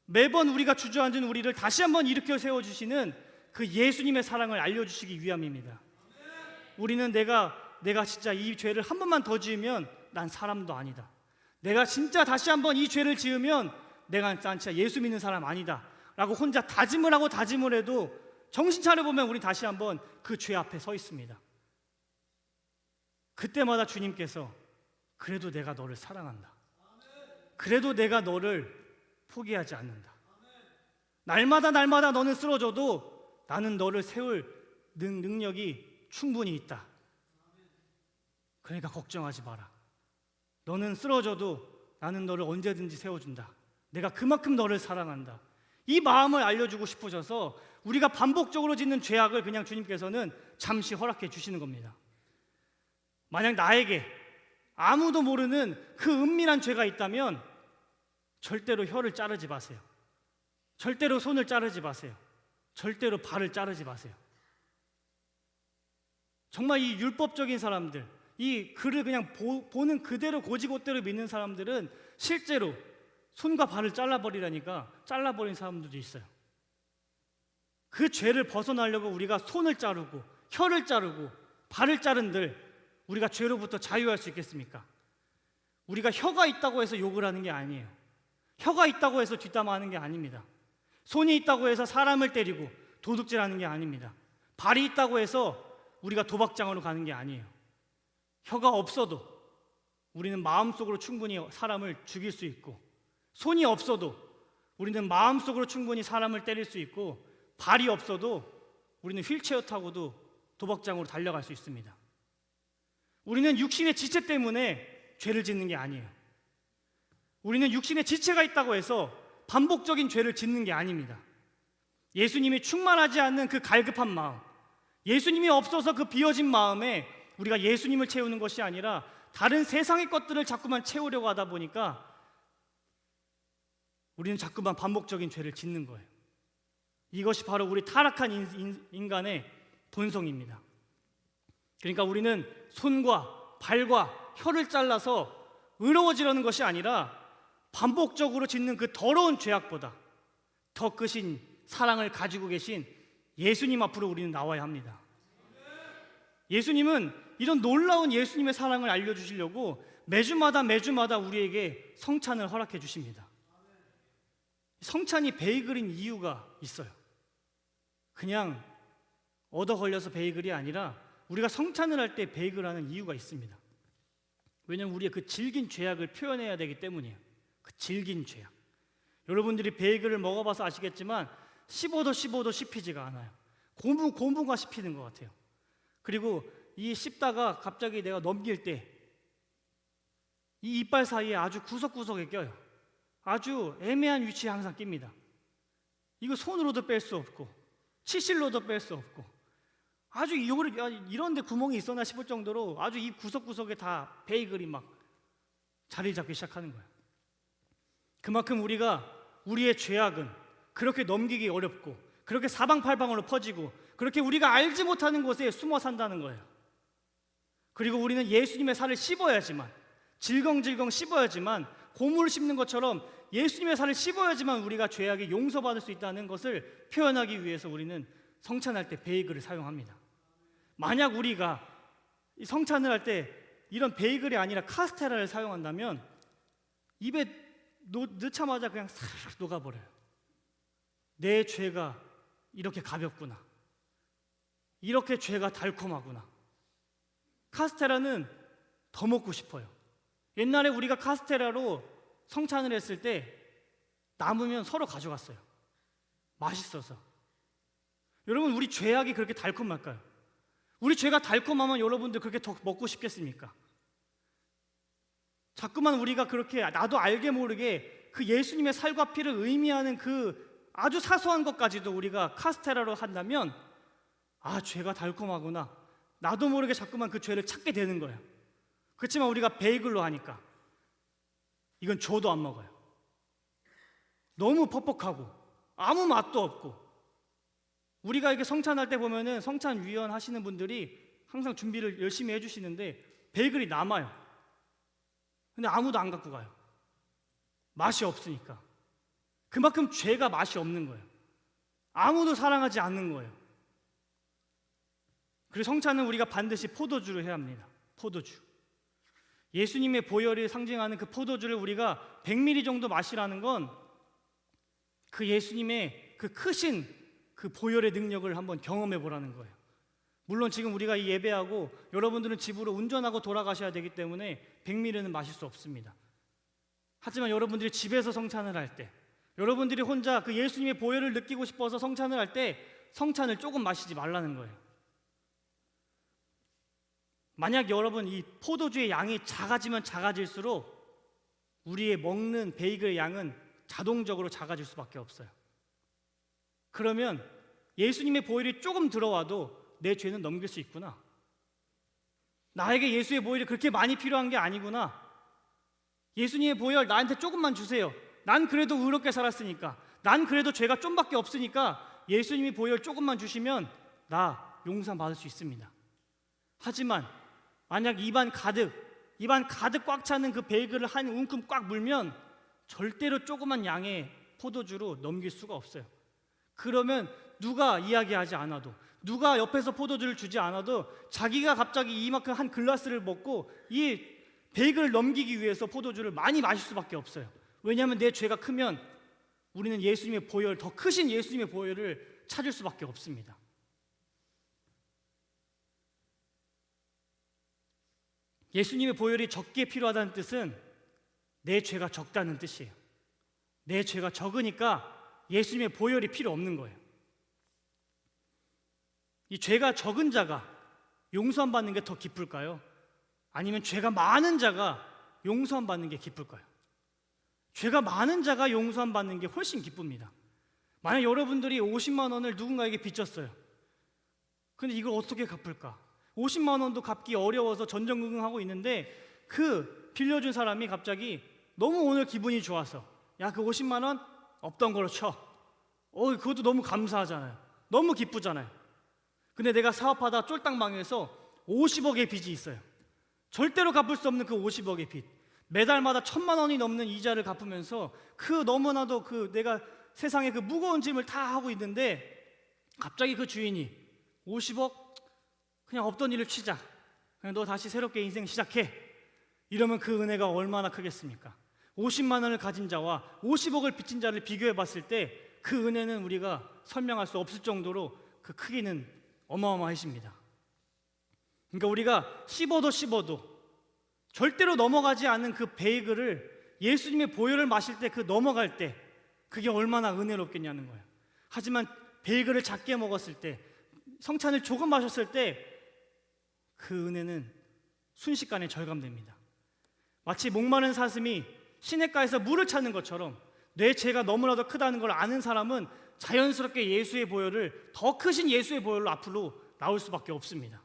매번 우리가 주저앉은 우리를 다시 한번 일으켜 세워 주시는 그 예수님의 사랑을 알려주시기 위함입니다. 우리는 내가 진짜 이 죄를 한 번만 더 지으면 난 사람도 아니다, 내가 진짜 다시 한번 이 죄를 지으면 난 진짜 예수 믿는 사람 아니다 라고 혼자 다짐을 하고 다짐을 해도 정신 차려보면 우리 다시 한번 그 죄 앞에 서 있습니다. 그때마다 주님께서 그래도 내가 너를 사랑한다, 그래도 내가 너를 포기하지 않는다, 날마다 너는 쓰러져도 나는 너를 세울 능력이 충분히 있다, 그러니까 걱정하지 마라, 너는 쓰러져도 나는 너를 언제든지 세워준다, 내가 그만큼 너를 사랑한다. 이 마음을 알려주고 싶으셔서 우리가 반복적으로 짓는 죄악을 그냥 주님께서는 잠시 허락해 주시는 겁니다. 만약 나에게 아무도 모르는 그 은밀한 죄가 있다면 절대로 혀를 자르지 마세요. 절대로 손을 자르지 마세요. 절대로 발을 자르지 마세요. 정말 이 율법적인 사람들, 이 글을 그냥 보는 그대로 고지고대로 믿는 사람들은 실제로 손과 발을 잘라버리라니까 잘라버린 사람들도 있어요. 그 죄를 벗어나려고 우리가 손을 자르고 혀를 자르고 발을 자른들 우리가 죄로부터 자유할 수 있겠습니까? 우리가 혀가 있다고 해서 욕을 하는 게 아니에요. 혀가 있다고 해서 뒷담화하는 게 아닙니다. 손이 있다고 해서 사람을 때리고 도둑질하는 게 아닙니다. 발이 있다고 해서 우리가 도박장으로 가는 게 아니에요. 혀가 없어도 우리는 마음속으로 충분히 사람을 죽일 수 있고, 손이 없어도 우리는 마음속으로 충분히 사람을 때릴 수 있고, 발이 없어도 우리는 휠체어 타고도 도박장으로 달려갈 수 있습니다. 우리는 육신의 지체 때문에 죄를 짓는 게 아니에요. 우리는 육신의 지체가 있다고 해서 반복적인 죄를 짓는 게 아닙니다. 예수님이 충만하지 않는 그 갈급한 마음, 예수님이 없어서 그 비어진 마음에 우리가 예수님을 채우는 것이 아니라 다른 세상의 것들을 자꾸만 채우려고 하다 보니까 우리는 자꾸만 반복적인 죄를 짓는 거예요. 이것이 바로 우리 타락한 인간의 본성입니다. 그러니까 우리는 손과 발과 혀를 잘라서 의로워지려는 것이 아니라 반복적으로 짓는 그 더러운 죄악보다 더 크신 사랑을 가지고 계신 예수님 앞으로 우리는 나와야 합니다. 예수님은 이런 놀라운 예수님의 사랑을 알려주시려고 매주마다 우리에게 성찬을 허락해 주십니다. 성찬이 베이글인 이유가 있어요. 그냥 얻어 걸려서 베이글이 아니라 우리가 성찬을 할 때 베이글하는 이유가 있습니다. 왜냐하면 우리의 그 질긴 죄악을 표현해야 되기 때문이에요. 그 질긴 죄악. 여러분들이 베이글을 먹어봐서 아시겠지만 씹어도 씹히지가 않아요. 고무가 씹히는 것 같아요. 그리고 이 씹다가 갑자기 내가 넘길 때 이 이빨 사이에 아주 구석구석에 껴요. 아주 애매한 위치에 항상 낍니다. 이거 손으로도 뺄 수 없고 치실로도 뺄 수 없고 아주 이런 데 구멍이 있었나 싶을 정도로 아주 이 구석구석에 다 베이글이 막 자리 잡기 시작하는 거예요. 그만큼 우리의 죄악은 그렇게 넘기기 어렵고 그렇게 사방팔방으로 퍼지고 그렇게 우리가 알지 못하는 곳에 숨어 산다는 거예요. 그리고 우리는 예수님의 살을 씹어야지만, 질겅질겅 씹어야지만, 고무를 씹는 것처럼 예수님의 살을 씹어야지만 우리가 죄악에 용서받을 수 있다는 것을 표현하기 위해서 우리는 성찬할 때 베이글을 사용합니다. 만약 우리가 성찬을 할 때 이런 베이글이 아니라 카스테라를 사용한다면 입에 넣자마자 그냥 싹 녹아버려요. 내 죄가 이렇게 가볍구나, 이렇게 죄가 달콤하구나, 카스테라는 더 먹고 싶어요. 옛날에 우리가 카스테라로 성찬을 했을 때 남으면 서로 가져갔어요. 맛있어서. 여러분, 우리 죄악이 그렇게 달콤할까요? 우리 죄가 달콤하면 여러분들 그렇게 더 먹고 싶겠습니까? 자꾸만 우리가 그렇게 나도 알게 모르게 그 예수님의 살과 피를 의미하는 그 아주 사소한 것까지도 우리가 카스테라로 한다면 죄가 달콤하구나, 나도 모르게 자꾸만 그 죄를 찾게 되는 거예요. 그렇지만 우리가 베이글로 하니까 이건 줘도 안 먹어요. 너무 퍽퍽하고 아무 맛도 없고. 우리가 이렇게 성찬할 때 보면은 성찬 위원 하시는 분들이 항상 준비를 열심히 해주시는데 베이글이 남아요. 근데 아무도 안 갖고 가요. 맛이 없으니까. 그만큼 죄가 맛이 없는 거예요. 아무도 사랑하지 않는 거예요. 그리고 성찬은 우리가 반드시 포도주를 해야 합니다. 포도주. 예수님의 보혈을 상징하는 그 포도주를 우리가 100ml 정도 마시라는 건 그 예수님의 그 크신 그 보혈의 능력을 한번 경험해 보라는 거예요. 물론 지금 우리가 이 예배하고 여러분들은 집으로 운전하고 돌아가셔야 되기 때문에 100ml는 마실 수 없습니다. 하지만 여러분들이 집에서 성찬을 할 때, 여러분들이 혼자 그 예수님의 보혈을 느끼고 싶어서 성찬을 할 때 성찬을 조금 마시지 말라는 거예요. 만약 여러분 이 포도주의 양이 작아지면 작아질수록 우리의 먹는 베이글의 양은 자동적으로 작아질 수밖에 없어요. 그러면 예수님의 보혈이 조금 들어와도 내 죄는 넘길 수 있구나. 나에게 예수의 보혈이 그렇게 많이 필요한 게 아니구나. 예수님의 보혈 나한테 조금만 주세요. 난 그래도 의롭게 살았으니까, 난 그래도 죄가 좀밖에 없으니까 예수님이 보혈 조금만 주시면 나 용서 받을 수 있습니다. 하지만 만약 입안 가득 꽉 차는 그 베이글을 한 움큼 꽉 물면 절대로 조그만 양의 포도주로 넘길 수가 없어요. 그러면 누가 이야기하지 않아도, 누가 옆에서 포도주를 주지 않아도 자기가 갑자기 이만큼 한 글라스를 먹고 이 베이글을 넘기기 위해서 포도주를 많이 마실 수밖에 없어요. 왜냐하면 내 죄가 크면 우리는 예수님의 보혈, 더 크신 예수님의 보혈을 찾을 수밖에 없습니다. 예수님의 보혈이 적게 필요하다는 뜻은 내 죄가 적다는 뜻이에요. 내 죄가 적으니까 예수님의 보혈이 필요 없는 거예요. 이 죄가 적은 자가 용서함 받는 게 더 기쁠까요? 아니면 죄가 많은 자가 용서함 받는 게 기쁠까요? 죄가 많은 자가 용서함 받는 게 훨씬 기쁩니다. 만약 여러분들이 50만 원을 누군가에게 빚졌어요. 근데 이걸 어떻게 갚을까? 50만 원도 갚기 어려워서 전전긍긍하고 있는데 그 빌려준 사람이 갑자기 너무 오늘 기분이 좋아서 야, 그 50만 원 없던 걸로 쳐. 그것도 너무 감사하잖아요. 너무 기쁘잖아요. 근데 내가 사업하다 쫄딱 망해서 50억의 빚이 있어요. 절대로 갚을 수 없는 그 50억의 빚. 매달마다 1,000만 원이 넘는 이자를 갚으면서 그 너무나도 그 내가 세상에 그 무거운 짐을 다 하고 있는데 갑자기 그 주인이 50억 그냥 없던 일을 치자. 그냥 너 다시 새롭게 인생 시작해. 이러면 그 은혜가 얼마나 크겠습니까? 50만 원을 가진 자와 50억을 빚진 자를 비교해 봤을 때 그 은혜는 우리가 설명할 수 없을 정도로 그 크기는 어마어마해집니다. 그러니까 우리가 씹어도 절대로 넘어가지 않는 그 베이글을 예수님의 보혈을 마실 때 그 넘어갈 때 그게 얼마나 은혜롭겠냐는 거예요. 하지만 베이글을 작게 먹었을 때, 성찬을 조금 마셨을 때 그 은혜는 순식간에 절감됩니다. 마치 목마른 사슴이 시냇가에서 물을 찾는 것처럼 내 죄가 너무나도 크다는 걸 아는 사람은 자연스럽게 예수의 보혈을, 더 크신 예수의 보혈로 앞으로 나올 수밖에 없습니다.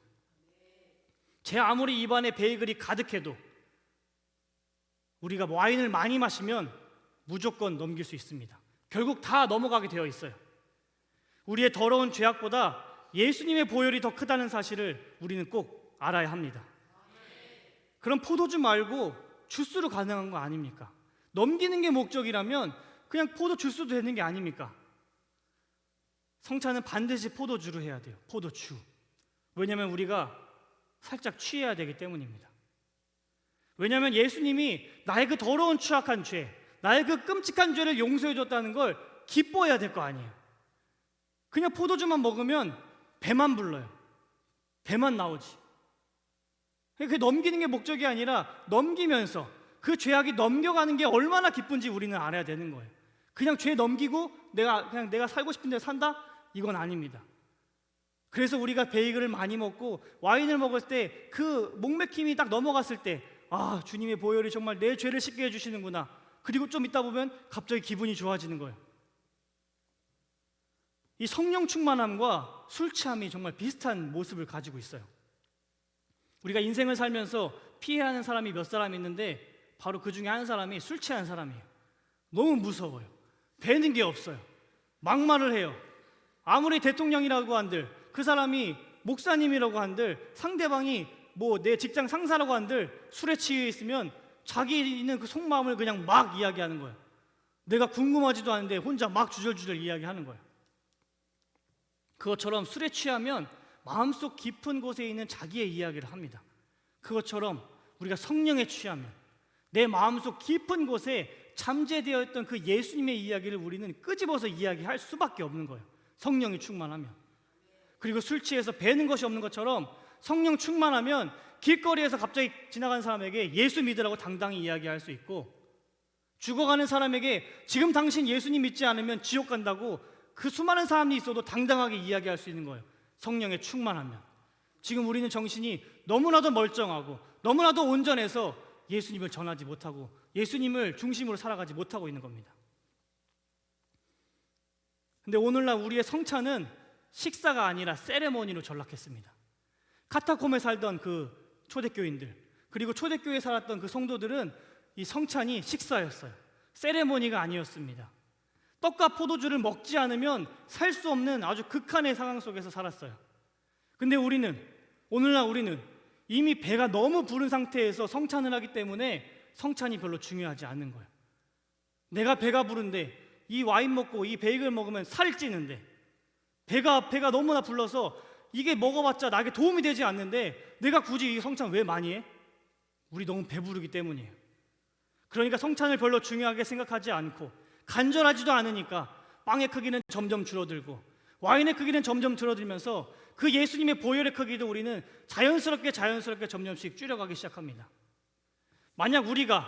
제 아무리 입안에 베이글이 가득해도 우리가 와인을 많이 마시면 무조건 넘길 수 있습니다. 결국 다 넘어가게 되어 있어요. 우리의 더러운 죄악보다 예수님의 보혈이 더 크다는 사실을 우리는 꼭 알아야 합니다. 그럼 포도주 말고 주스로 가능한 거 아닙니까? 넘기는 게 목적이라면 그냥 포도 주스도 되는 게 아닙니까? 성찬은 반드시 포도주로 해야 돼요. 포도주. 왜냐하면 우리가 살짝 취해야 되기 때문입니다. 왜냐하면 예수님이 나의 그 더러운 추악한 죄, 나의 그 끔찍한 죄를 용서해 줬다는 걸 기뻐해야 될 거 아니에요. 그냥 포도주만 먹으면 배만 불러요. 배만 나오지. 그 넘기는 게 목적이 아니라 넘기면서 그 죄악이 넘겨가는 게 얼마나 기쁜지 우리는 알아야 되는 거예요. 그냥 죄 넘기고 내가 살고 싶은 대로 산다? 이건 아닙니다. 그래서 우리가 베이글을 많이 먹고 와인을 먹을 때 그 목맥힘이 딱 넘어갔을 때 주님의 보혈이 정말 내 죄를 씻게 해주시는구나. 그리고 좀 있다 보면 갑자기 기분이 좋아지는 거예요. 이 성령 충만함과 술 취함이 정말 비슷한 모습을 가지고 있어요. 우리가 인생을 살면서 피해야 하는 사람이 몇 사람 있는데 바로 그 중에 한 사람이 술 취한 사람이에요. 너무 무서워요. 배는 게 없어요. 막말을 해요. 아무리 대통령이라고 한들, 그 사람이 목사님이라고 한들, 상대방이 뭐 내 직장 상사라고 한들 술에 취해 있으면 자기 있는 그 속마음을 그냥 막 이야기하는 거예요. 내가 궁금하지도 않은데 혼자 막 주절주절 이야기하는 거예요. 그것처럼 술에 취하면 마음속 깊은 곳에 있는 자기의 이야기를 합니다. 그것처럼 우리가 성령에 취하면 내 마음속 깊은 곳에 잠재되어 있던 그 예수님의 이야기를 우리는 끄집어서 이야기할 수밖에 없는 거예요. 성령이 충만하면. 그리고 술 취해서 배는 것이 없는 것처럼 성령 충만하면 길거리에서 갑자기 지나가는 사람에게 예수 믿으라고 당당히 이야기할 수 있고, 죽어가는 사람에게 지금 당신 예수님 믿지 않으면 지옥 간다고 그 수많은 사람이 있어도 당당하게 이야기할 수 있는 거예요. 성령에 충만하면. 지금 우리는 정신이 너무나도 멀쩡하고 너무나도 온전해서 예수님을 전하지 못하고 예수님을 중심으로 살아가지 못하고 있는 겁니다. 근데 오늘날 우리의 성찬은 식사가 아니라 세레모니로 전락했습니다. 카타콤에 살던 그 초대교인들, 그리고 초대교회에 살았던 그 성도들은 이 성찬이 식사였어요. 세레모니가 아니었습니다. 떡과 포도주를 먹지 않으면 살 수 없는 아주 극한의 상황 속에서 살았어요. 근데 오늘날 우리는 이미 배가 너무 부른 상태에서 성찬을 하기 때문에 성찬이 별로 중요하지 않은 거예요. 내가 배가 부른데 이 와인 먹고 이 베이글 먹으면 살이 찌는데, 배가 너무나 불러서 이게 먹어봤자 나에게 도움이 되지 않는데 내가 굳이 이 성찬 왜 많이 해? 우리 너무 배부르기 때문이에요. 그러니까 성찬을 별로 중요하게 생각하지 않고 간절하지도 않으니까 빵의 크기는 점점 줄어들고 와인의 크기는 점점 줄어들면서 그 예수님의 보혈의 크기도 우리는 자연스럽게 점점씩 줄여가기 시작합니다. 만약 우리가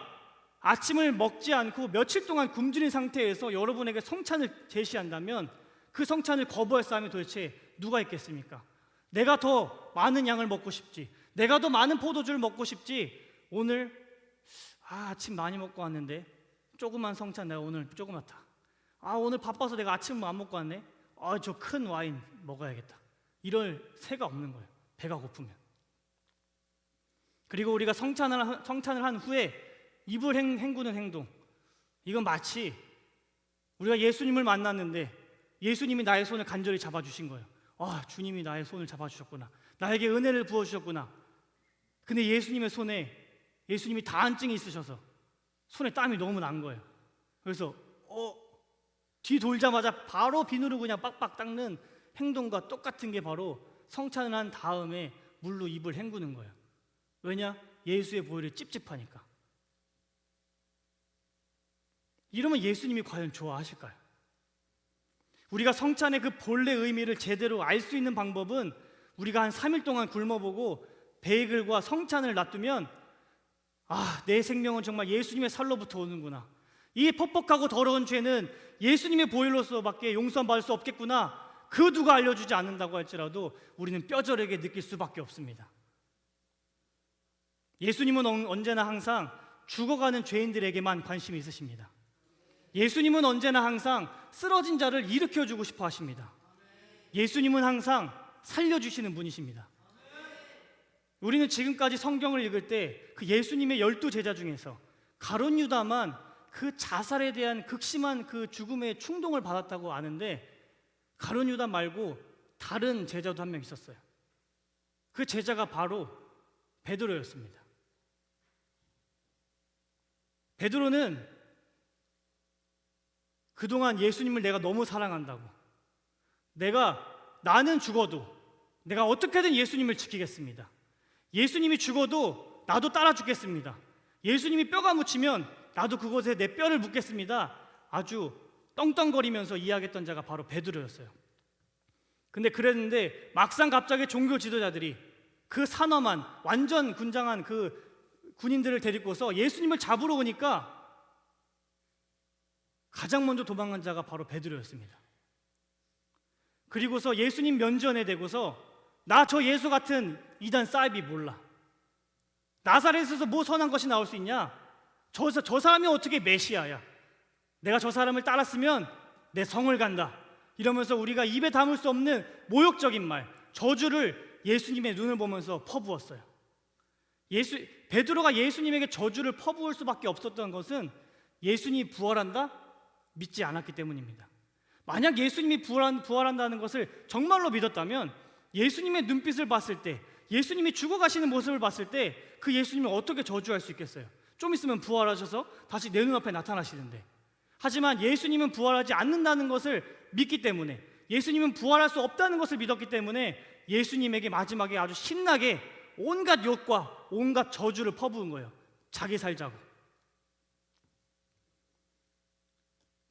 아침을 먹지 않고 며칠 동안 굶주린 상태에서 여러분에게 성찬을 제시한다면 그 성찬을 거부할 사람이 도대체 누가 있겠습니까? 내가 더 많은 양을 먹고 싶지, 내가 더 많은 포도주를 먹고 싶지, 오늘 아침 많이 먹고 왔는데 조그만 성찬 내가 오늘 조그맣다. 오늘 바빠서 내가 아침 안 먹고 왔네. 저 큰 와인 먹어야겠다. 이럴 새가 없는 거예요. 배가 고프면. 그리고 우리가 성찬을 한 후에 입을 헹구는 행동, 이건 마치 우리가 예수님을 만났는데 예수님이 나의 손을 간절히 잡아주신 거예요. 주님이 나의 손을 잡아주셨구나. 나에게 은혜를 부어주셨구나. 근데 예수님의 손에 예수님이 다한증이 있으셔서 손에 땀이 너무 난 거예요. 그래서 뒤 돌자마자 바로 비누로 그냥 빡빡 닦는 행동과 똑같은 게 바로 성찬을 한 다음에 물로 입을 헹구는 거예요. 왜냐? 예수의 보혈이 찝찝하니까. 이러면 예수님이 과연 좋아하실까요? 우리가 성찬의 그 본래 의미를 제대로 알 수 있는 방법은 우리가 한 3일 동안 굶어보고 베이글과 성찬을 놔두면 내 생명은 정말 예수님의 살로부터 오는구나. 이 퍽퍽하고 더러운 죄는 예수님의 보혈로서밖에 용서받을 수 없겠구나. 그 누가 알려주지 않는다고 할지라도 우리는 뼈저리게 느낄 수밖에 없습니다. 예수님은 언제나 항상 죽어가는 죄인들에게만 관심이 있으십니다. 예수님은 언제나 항상 쓰러진 자를 일으켜주고 싶어 하십니다. 예수님은 항상 살려주시는 분이십니다. 우리는 지금까지 성경을 읽을 때 그 예수님의 12제자 중에서 가룟 유다만 그 자살에 대한 극심한 그 죽음의 충동을 받았다고 아는데, 가룟 유다 말고 다른 제자도 한 명 있었어요. 그 제자가 바로 베드로였습니다. 베드로는 그동안 예수님을 내가 너무 사랑한다고, 나는 죽어도 내가 어떻게든 예수님을 지키겠습니다. 예수님이 죽어도 나도 따라 죽겠습니다. 예수님이 뼈가 묻히면 나도 그곳에 내 뼈를 묻겠습니다. 아주 떵떵거리면서 이야기했던 자가 바로 베드로였어요. 근데 그랬는데 막상 갑자기 종교 지도자들이 그 산엄한 완전 군장한 그 군인들을 데리고서 예수님을 잡으러 오니까 가장 먼저 도망간 자가 바로 베드로였습니다. 그리고서 예수님 면전에 대고서 나 저 예수 같은 이단 사이비 몰라. 나사렛에서 뭐 선한 것이 나올 수 있냐? 저 사람이 어떻게 메시아야? 내가 저 사람을 따랐으면 내 성을 간다. 이러면서 우리가 입에 담을 수 없는 모욕적인 말, 저주를 예수님의 눈을 보면서 퍼부었어요. 베드로가 예수님에게 저주를 퍼부을 수밖에 없었던 것은 예수님이 부활한다? 믿지 않았기 때문입니다. 만약 예수님이 부활한다는 것을 정말로 믿었다면 예수님의 눈빛을 봤을 때, 예수님이 죽어가시는 모습을 봤을 때 그 예수님을 어떻게 저주할 수 있겠어요? 좀 있으면 부활하셔서 다시 내 눈앞에 나타나시는데. 하지만 예수님은 부활하지 않는다는 것을 믿기 때문에, 예수님은 부활할 수 없다는 것을 믿었기 때문에 예수님에게 마지막에 아주 신나게 온갖 욕과 온갖 저주를 퍼부은 거예요. 자기 살자고.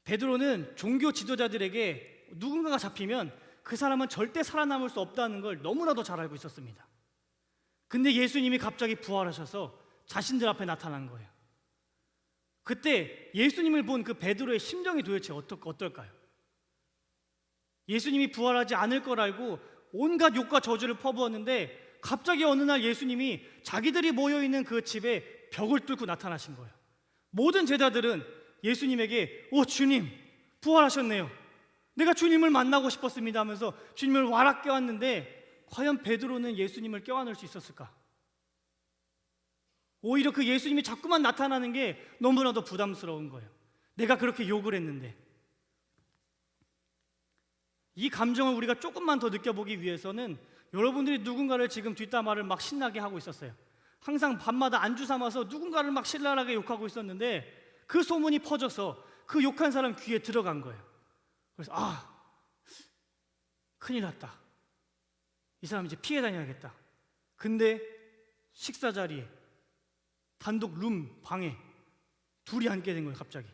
베드로는 종교 지도자들에게 누군가가 잡히면 그 사람은 절대 살아남을 수 없다는 걸 너무나도 잘 알고 있었습니다. 근데 예수님이 갑자기 부활하셔서 자신들 앞에 나타난 거예요. 그때 예수님을 본 그 베드로의 심정이 도대체 어떨까요? 예수님이 부활하지 않을 걸 알고 온갖 욕과 저주를 퍼부었는데 갑자기 어느 날 예수님이 자기들이 모여있는 그 집에 벽을 뚫고 나타나신 거예요. 모든 제자들은 예수님에게 주님 부활하셨네요. 내가 주님을 만나고 싶었습니다 하면서 주님을 와락 껴안는데 과연 베드로는 예수님을 껴안을 수 있었을까? 오히려 그 예수님이 자꾸만 나타나는 게 너무나도 부담스러운 거예요. 내가 그렇게 욕을 했는데. 이 감정을 우리가 조금만 더 느껴보기 위해서는 여러분들이 누군가를 지금 뒷담화를 막 신나게 하고 있었어요. 항상 밤마다 안주 삼아서 누군가를 막 신랄하게 욕하고 있었는데 그 소문이 퍼져서 그 욕한 사람 귀에 들어간 거예요. 그래서 큰일 났다. 이 사람 이제 피해 다녀야겠다. 근데 식사 자리에 단독 룸 방에 둘이 앉게 된 거예요. 갑자기.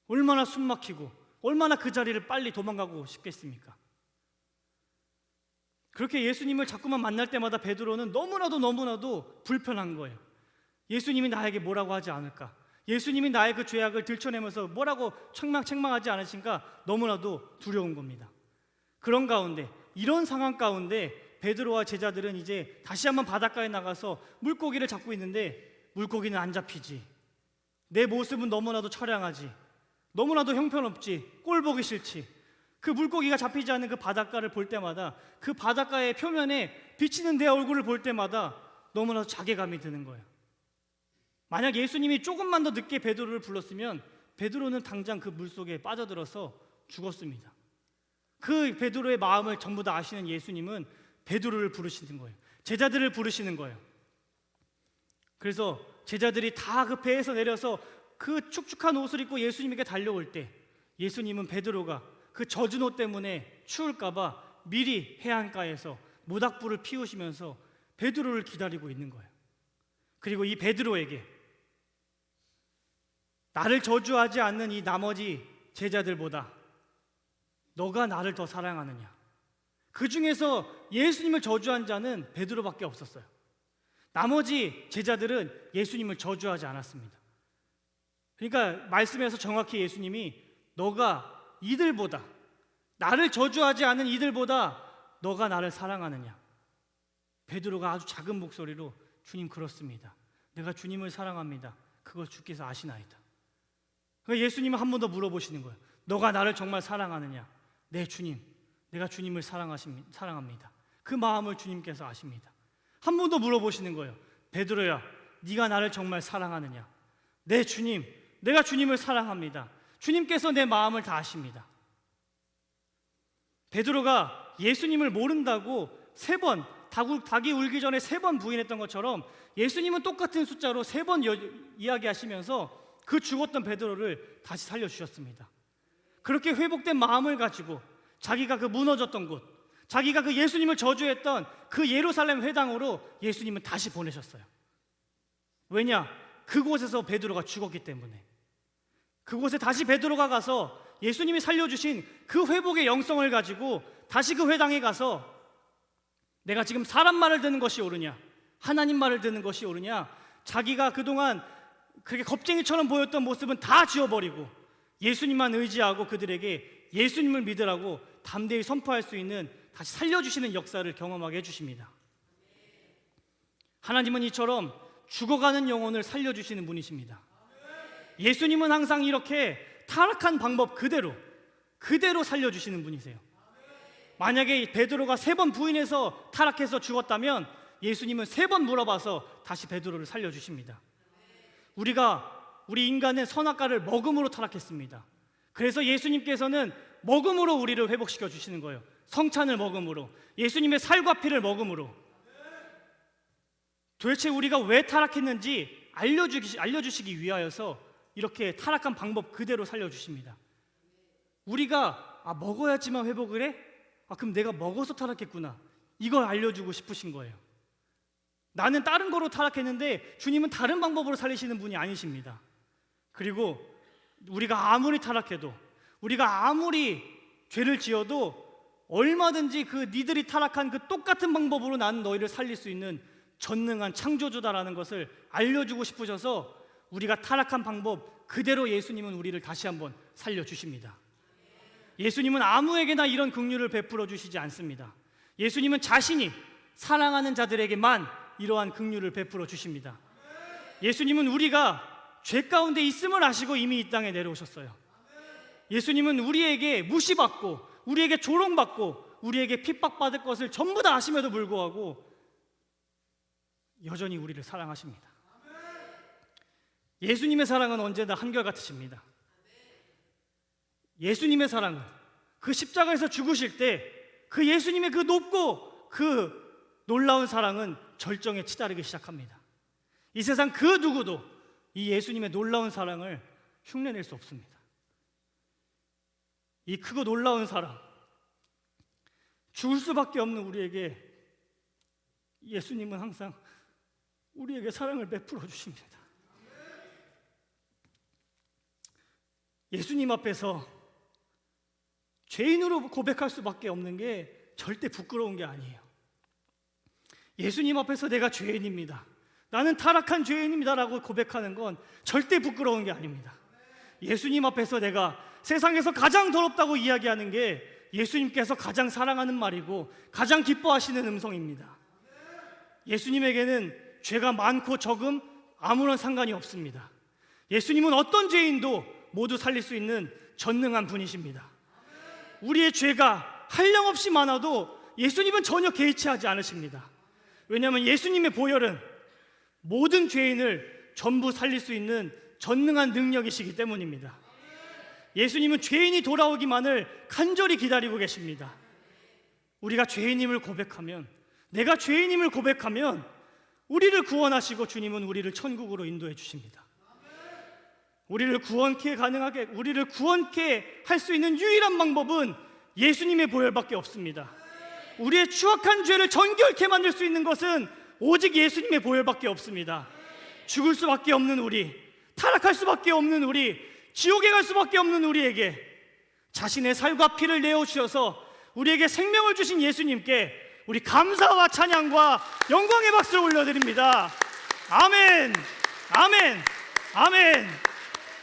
얼마나 숨 막히고 얼마나 그 자리를 빨리 도망가고 싶겠습니까? 그렇게 예수님을 자꾸만 만날 때마다 베드로는 너무나도 불편한 거예요. 예수님이 나에게 뭐라고 하지 않을까? 예수님이 나의 그 죄악을 들춰내면서 뭐라고 책망하지 않으신가? 너무나도 두려운 겁니다. 그런 가운데, 이런 상황 가운데 베드로와 제자들은 이제 다시 한번 바닷가에 나가서 물고기를 잡고 있는데 물고기는 안 잡히지. 내 모습은 너무나도 처량하지. 너무나도 형편없지. 꼴 보기 싫지. 그 물고기가 잡히지 않는 그 바닷가를 볼 때마다, 그 바닷가의 표면에 비치는 내 얼굴을 볼 때마다 너무나도 자괴감이 드는 거예요. 만약 예수님이 조금만 더 늦게 베드로를 불렀으면 베드로는 당장 그 물속에 빠져들어서 죽었습니다. 그 베드로의 마음을 전부 다 아시는 예수님은 베드로를 부르시는 거예요. 제자들을 부르시는 거예요. 그래서 제자들이 다 그 배에서 내려서 그 축축한 옷을 입고 예수님에게 달려올 때 예수님은 베드로가 그 젖은 옷 때문에 추울까봐 미리 해안가에서 모닥불을 피우시면서 베드로를 기다리고 있는 거예요. 그리고 이 베드로에게 나를 저주하지 않는 이 나머지 제자들보다 너가 나를 더 사랑하느냐? 그 중에서 예수님을 저주한 자는 베드로밖에 없었어요. 나머지 제자들은 예수님을 저주하지 않았습니다. 그러니까 말씀에서 정확히 예수님이 너가 이들보다, 나를 저주하지 않은 이들보다 너가 나를 사랑하느냐? 베드로가 아주 작은 목소리로 주님 그렇습니다. 내가 주님을 사랑합니다. 그걸 주께서 아시나이다. 그러니까 예수님은 한 번 더 물어보시는 거예요. 너가 나를 정말 사랑하느냐? 네 주님, 내가 주님을 사랑합니다. 그 마음을 주님께서 아십니다. 한 번 더 물어보시는 거예요. 베드로야, 네가 나를 정말 사랑하느냐? 네 주님, 내가 주님을 사랑합니다. 주님께서 내 마음을 다 아십니다. 베드로가 예수님을 모른다고 3번, 닭이 울기 전에 3번 부인했던 것처럼 예수님은 똑같은 숫자로 3번 이야기하시면서 그 죽었던 베드로를 다시 살려주셨습니다. 그렇게 회복된 마음을 가지고 자기가 그 무너졌던 곳, 자기가 그 예수님을 저주했던 그 예루살렘 회당으로 예수님은 다시 보내셨어요. 왜냐? 그곳에서 베드로가 죽었기 때문에. 그곳에 다시 베드로가 가서 예수님이 살려주신 그 회복의 영성을 가지고 다시 그 회당에 가서 내가 지금 사람 말을 듣는 것이 옳으냐, 하나님 말을 듣는 것이 옳으냐, 자기가 그동안 그렇게 겁쟁이처럼 보였던 모습은 다 지워버리고 예수님만 의지하고 그들에게 예수님을 믿으라고 담대히 선포할 수 있는, 다시 살려주시는 역사를 경험하게 해주십니다. 하나님은 이처럼 죽어가는 영혼을 살려주시는 분이십니다. 예수님은 항상 이렇게 타락한 방법 그대로 살려주시는 분이세요. 만약에 베드로가 3번 부인해서 타락해서 죽었다면 예수님은 3번 물어봐서 다시 베드로를 살려주십니다. 우리 인간은 선악과를 먹음으로 타락했습니다. 그래서 예수님께서는 먹음으로 우리를 회복시켜 주시는 거예요. 성찬을 먹음으로, 예수님의 살과 피를 먹음으로. 도대체 우리가 왜 타락했는지 알려주시기 위하여서 이렇게 타락한 방법 그대로 살려주십니다. 우리가 먹어야지만 회복을 해? 그럼 내가 먹어서 타락했구나, 이걸 알려주고 싶으신 거예요. 나는 다른 거로 타락했는데 주님은 다른 방법으로 살리시는 분이 아니십니다. 그리고 우리가 아무리 타락해도, 우리가 아무리 죄를 지어도 얼마든지 니들이 타락한 그 똑같은 방법으로 나는 너희를 살릴 수 있는 전능한 창조주다라는 것을 알려주고 싶으셔서 우리가 타락한 방법 그대로 예수님은 우리를 다시 한번 살려주십니다. 예수님은 아무에게나 이런 긍휼을 베풀어 주시지 않습니다. 예수님은 자신이 사랑하는 자들에게만 이러한 긍휼을 베풀어 주십니다. 예수님은 우리가 죄 가운데 있음을 아시고 이미 이 땅에 내려오셨어요. 예수님은 우리에게 무시받고, 우리에게 조롱받고, 우리에게 핍박받을 것을 전부 다 아심에도 불구하고 여전히 우리를 사랑하십니다. 예수님의 사랑은 언제나 한결같으십니다. 예수님의 사랑은 그 십자가에서 죽으실 때 그 예수님의 그 높고 그 놀라운 사랑은 절정에 치달으기 시작합니다. 이 세상 그 누구도 이 예수님의 놀라운 사랑을 흉내낼 수 없습니다. 이 크고 놀라운 사랑, 죽을 수밖에 없는 우리에게 예수님은 항상 우리에게 사랑을 베풀어 주십니다. 예수님 앞에서 죄인으로 고백할 수밖에 없는 게 절대 부끄러운 게 아니에요. 예수님 앞에서 내가 죄인입니다, 나는 타락한 죄인입니다라고 고백하는 건 절대 부끄러운 게 아닙니다. 예수님 앞에서 내가 세상에서 가장 더럽다고 이야기하는 게 예수님께서 가장 사랑하는 말이고 가장 기뻐하시는 음성입니다. 예수님에게는 죄가 많고 적음 아무런 상관이 없습니다. 예수님은 어떤 죄인도 모두 살릴 수 있는 전능한 분이십니다. 우리의 죄가 한량없이 많아도 예수님은 전혀 개의치 하지 않으십니다. 왜냐하면 예수님의 보혈은 모든 죄인을 전부 살릴 수 있는 전능한 능력이시기 때문입니다. 예수님은 죄인이 돌아오기만을 간절히 기다리고 계십니다. 우리가 죄인임을 고백하면, 내가 죄인임을 고백하면 우리를 구원하시고 주님은 우리를 천국으로 인도해 주십니다. 우리를 구원케 할 수 있는 유일한 방법은 예수님의 보혈밖에 없습니다. 우리의 추악한 죄를 정결케 만들 수 있는 것은 오직 예수님의 보혈밖에 없습니다. 죽을 수밖에 없는 우리, 타락할 수밖에 없는 우리, 지옥에 갈 수밖에 없는 우리에게 자신의 살과 피를 내어주셔서 우리에게 생명을 주신 예수님께 우리 감사와 찬양과 영광의 박수를 올려드립니다. 아멘, 아멘, 아멘.